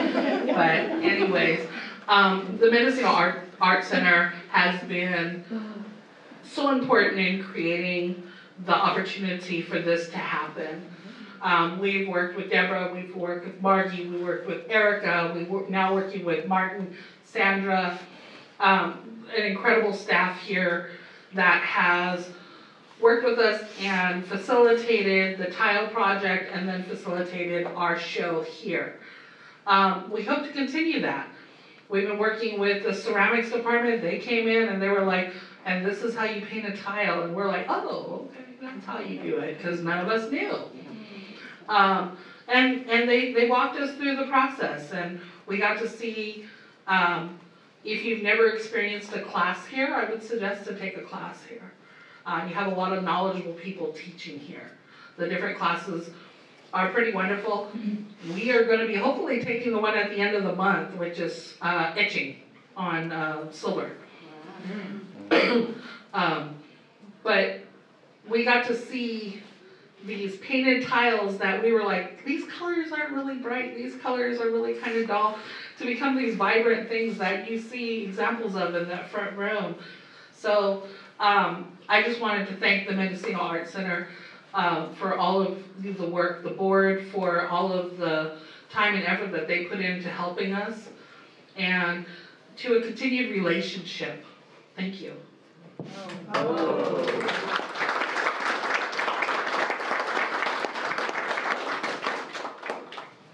But anyways, the Mendocino Art Center has been so important in creating the opportunity for this to happen. We've worked with Deborah, we've worked with Margie, we worked with Erica, we're now working with Martin, Sandra, an incredible staff here that has worked with us and facilitated the tile project and then facilitated our show here. We hope to continue that. We've been working with the ceramics department. They came in and they were like, and this is how you paint a tile. And we're like, oh, okay, that's how you do it, because none of us knew. And they walked us through the process, and we got to see, if you've never experienced a class here, I would suggest to take a class here. You have a lot of knowledgeable people teaching here. The different classes are pretty wonderful. We are going to be hopefully taking the one at the end of the month, which is etching on silver. But we got to see these painted tiles that we were like, these colors aren't really bright, these colors are really kind of dull, to become these vibrant things that you see examples of in that front room. So I just wanted to thank the Mendocino Art Center for all of the work, the board for all of the time and effort that they put into helping us, and to a continued relationship. Thank you.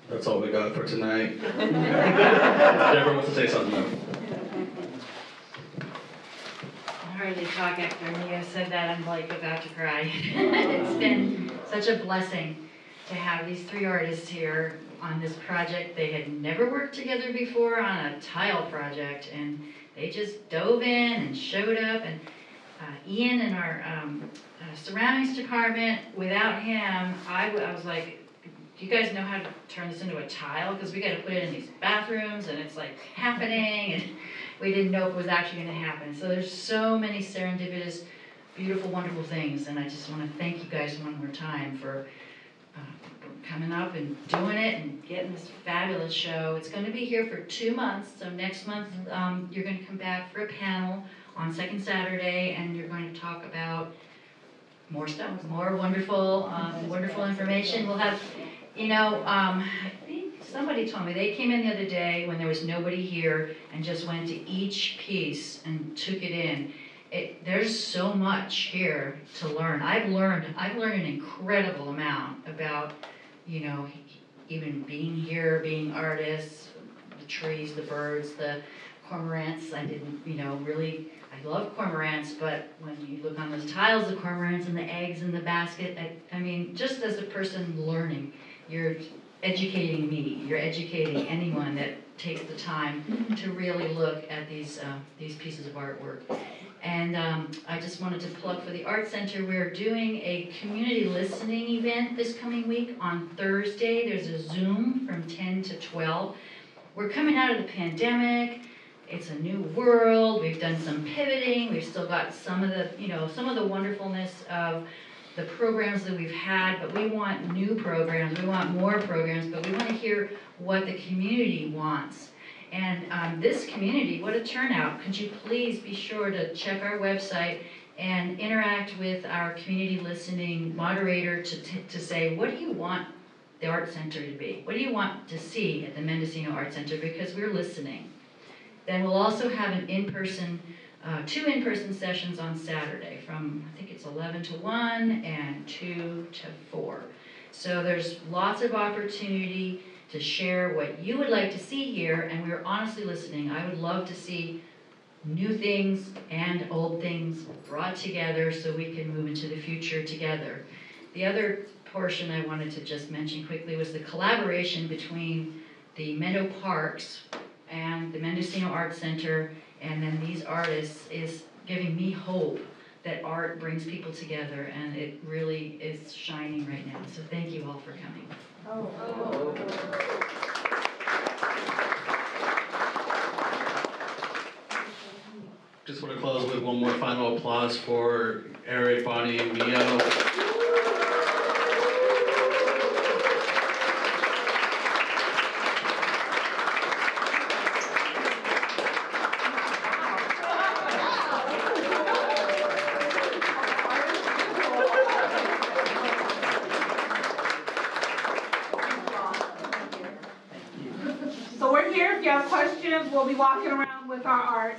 That's all we got for tonight. Deborah wants to say something though. I hardly talk after Meyo said that. I'm like about to cry. It's been such a blessing to have these 3 artists here on this project. They had never worked together before on a tile project, and they just dove in and showed up. And Ian in our ceramics department, without him, I was like, do you guys know how to turn this into a tile? Because we got to put it in these bathrooms, and it's like happening, and we didn't know if it was actually going to happen. So there's so many serendipitous, beautiful, wonderful things, and I just want to thank you guys one more time for coming up and doing it and getting this fabulous show. It's going to be here for 2 months, so next month you're going to come back for a panel on second Saturday, and you're going to talk about more stuff, more wonderful, wonderful information. We'll have, I think somebody told me they came in the other day when there was nobody here and just went to each piece and took it in. There's so much here to learn. I've learned an incredible amount about, even being here, being artists, the trees, the birds, the cormorants. I didn't, really, I love cormorants, but when you look on those tiles, the cormorants and the eggs in the basket, just as a person learning, you're educating me, you're educating anyone that takes the time to really look at these pieces of artwork. And I just wanted to plug for the Art Center. We're doing a community listening event this coming week on Thursday. There's a Zoom from 10 to 12. We're coming out of the pandemic. it's a new world. We've done some pivoting. We've still got some of the wonderfulness of the programs that we've had, but we want new programs. We want more programs, but we want to hear what the community wants. And this community, what a turnout. Could you please be sure to check our website and interact with our community listening moderator to say, what do you want the Art Center to be? What do you want to see at the Mendocino Art Center? Because we're listening. Then we'll also have an in-person, 2 in-person sessions on Saturday from, I think it's 11 to 1 and 2 to 4. So there's lots of opportunity to share what you would like to see here, and we're honestly listening. I would love to see new things and old things brought together so we can move into the future together. The other portion I wanted to just mention quickly was the collaboration between the Meadow Parks and the Mendocino Art Center, and then these artists is giving me hope that art brings people together, and it really is shining right now. So thank you all for coming. Just want to close with one more final applause for Eric, Bonnie, and Meyo. So we're here if you have questions. We'll be walking around with our art.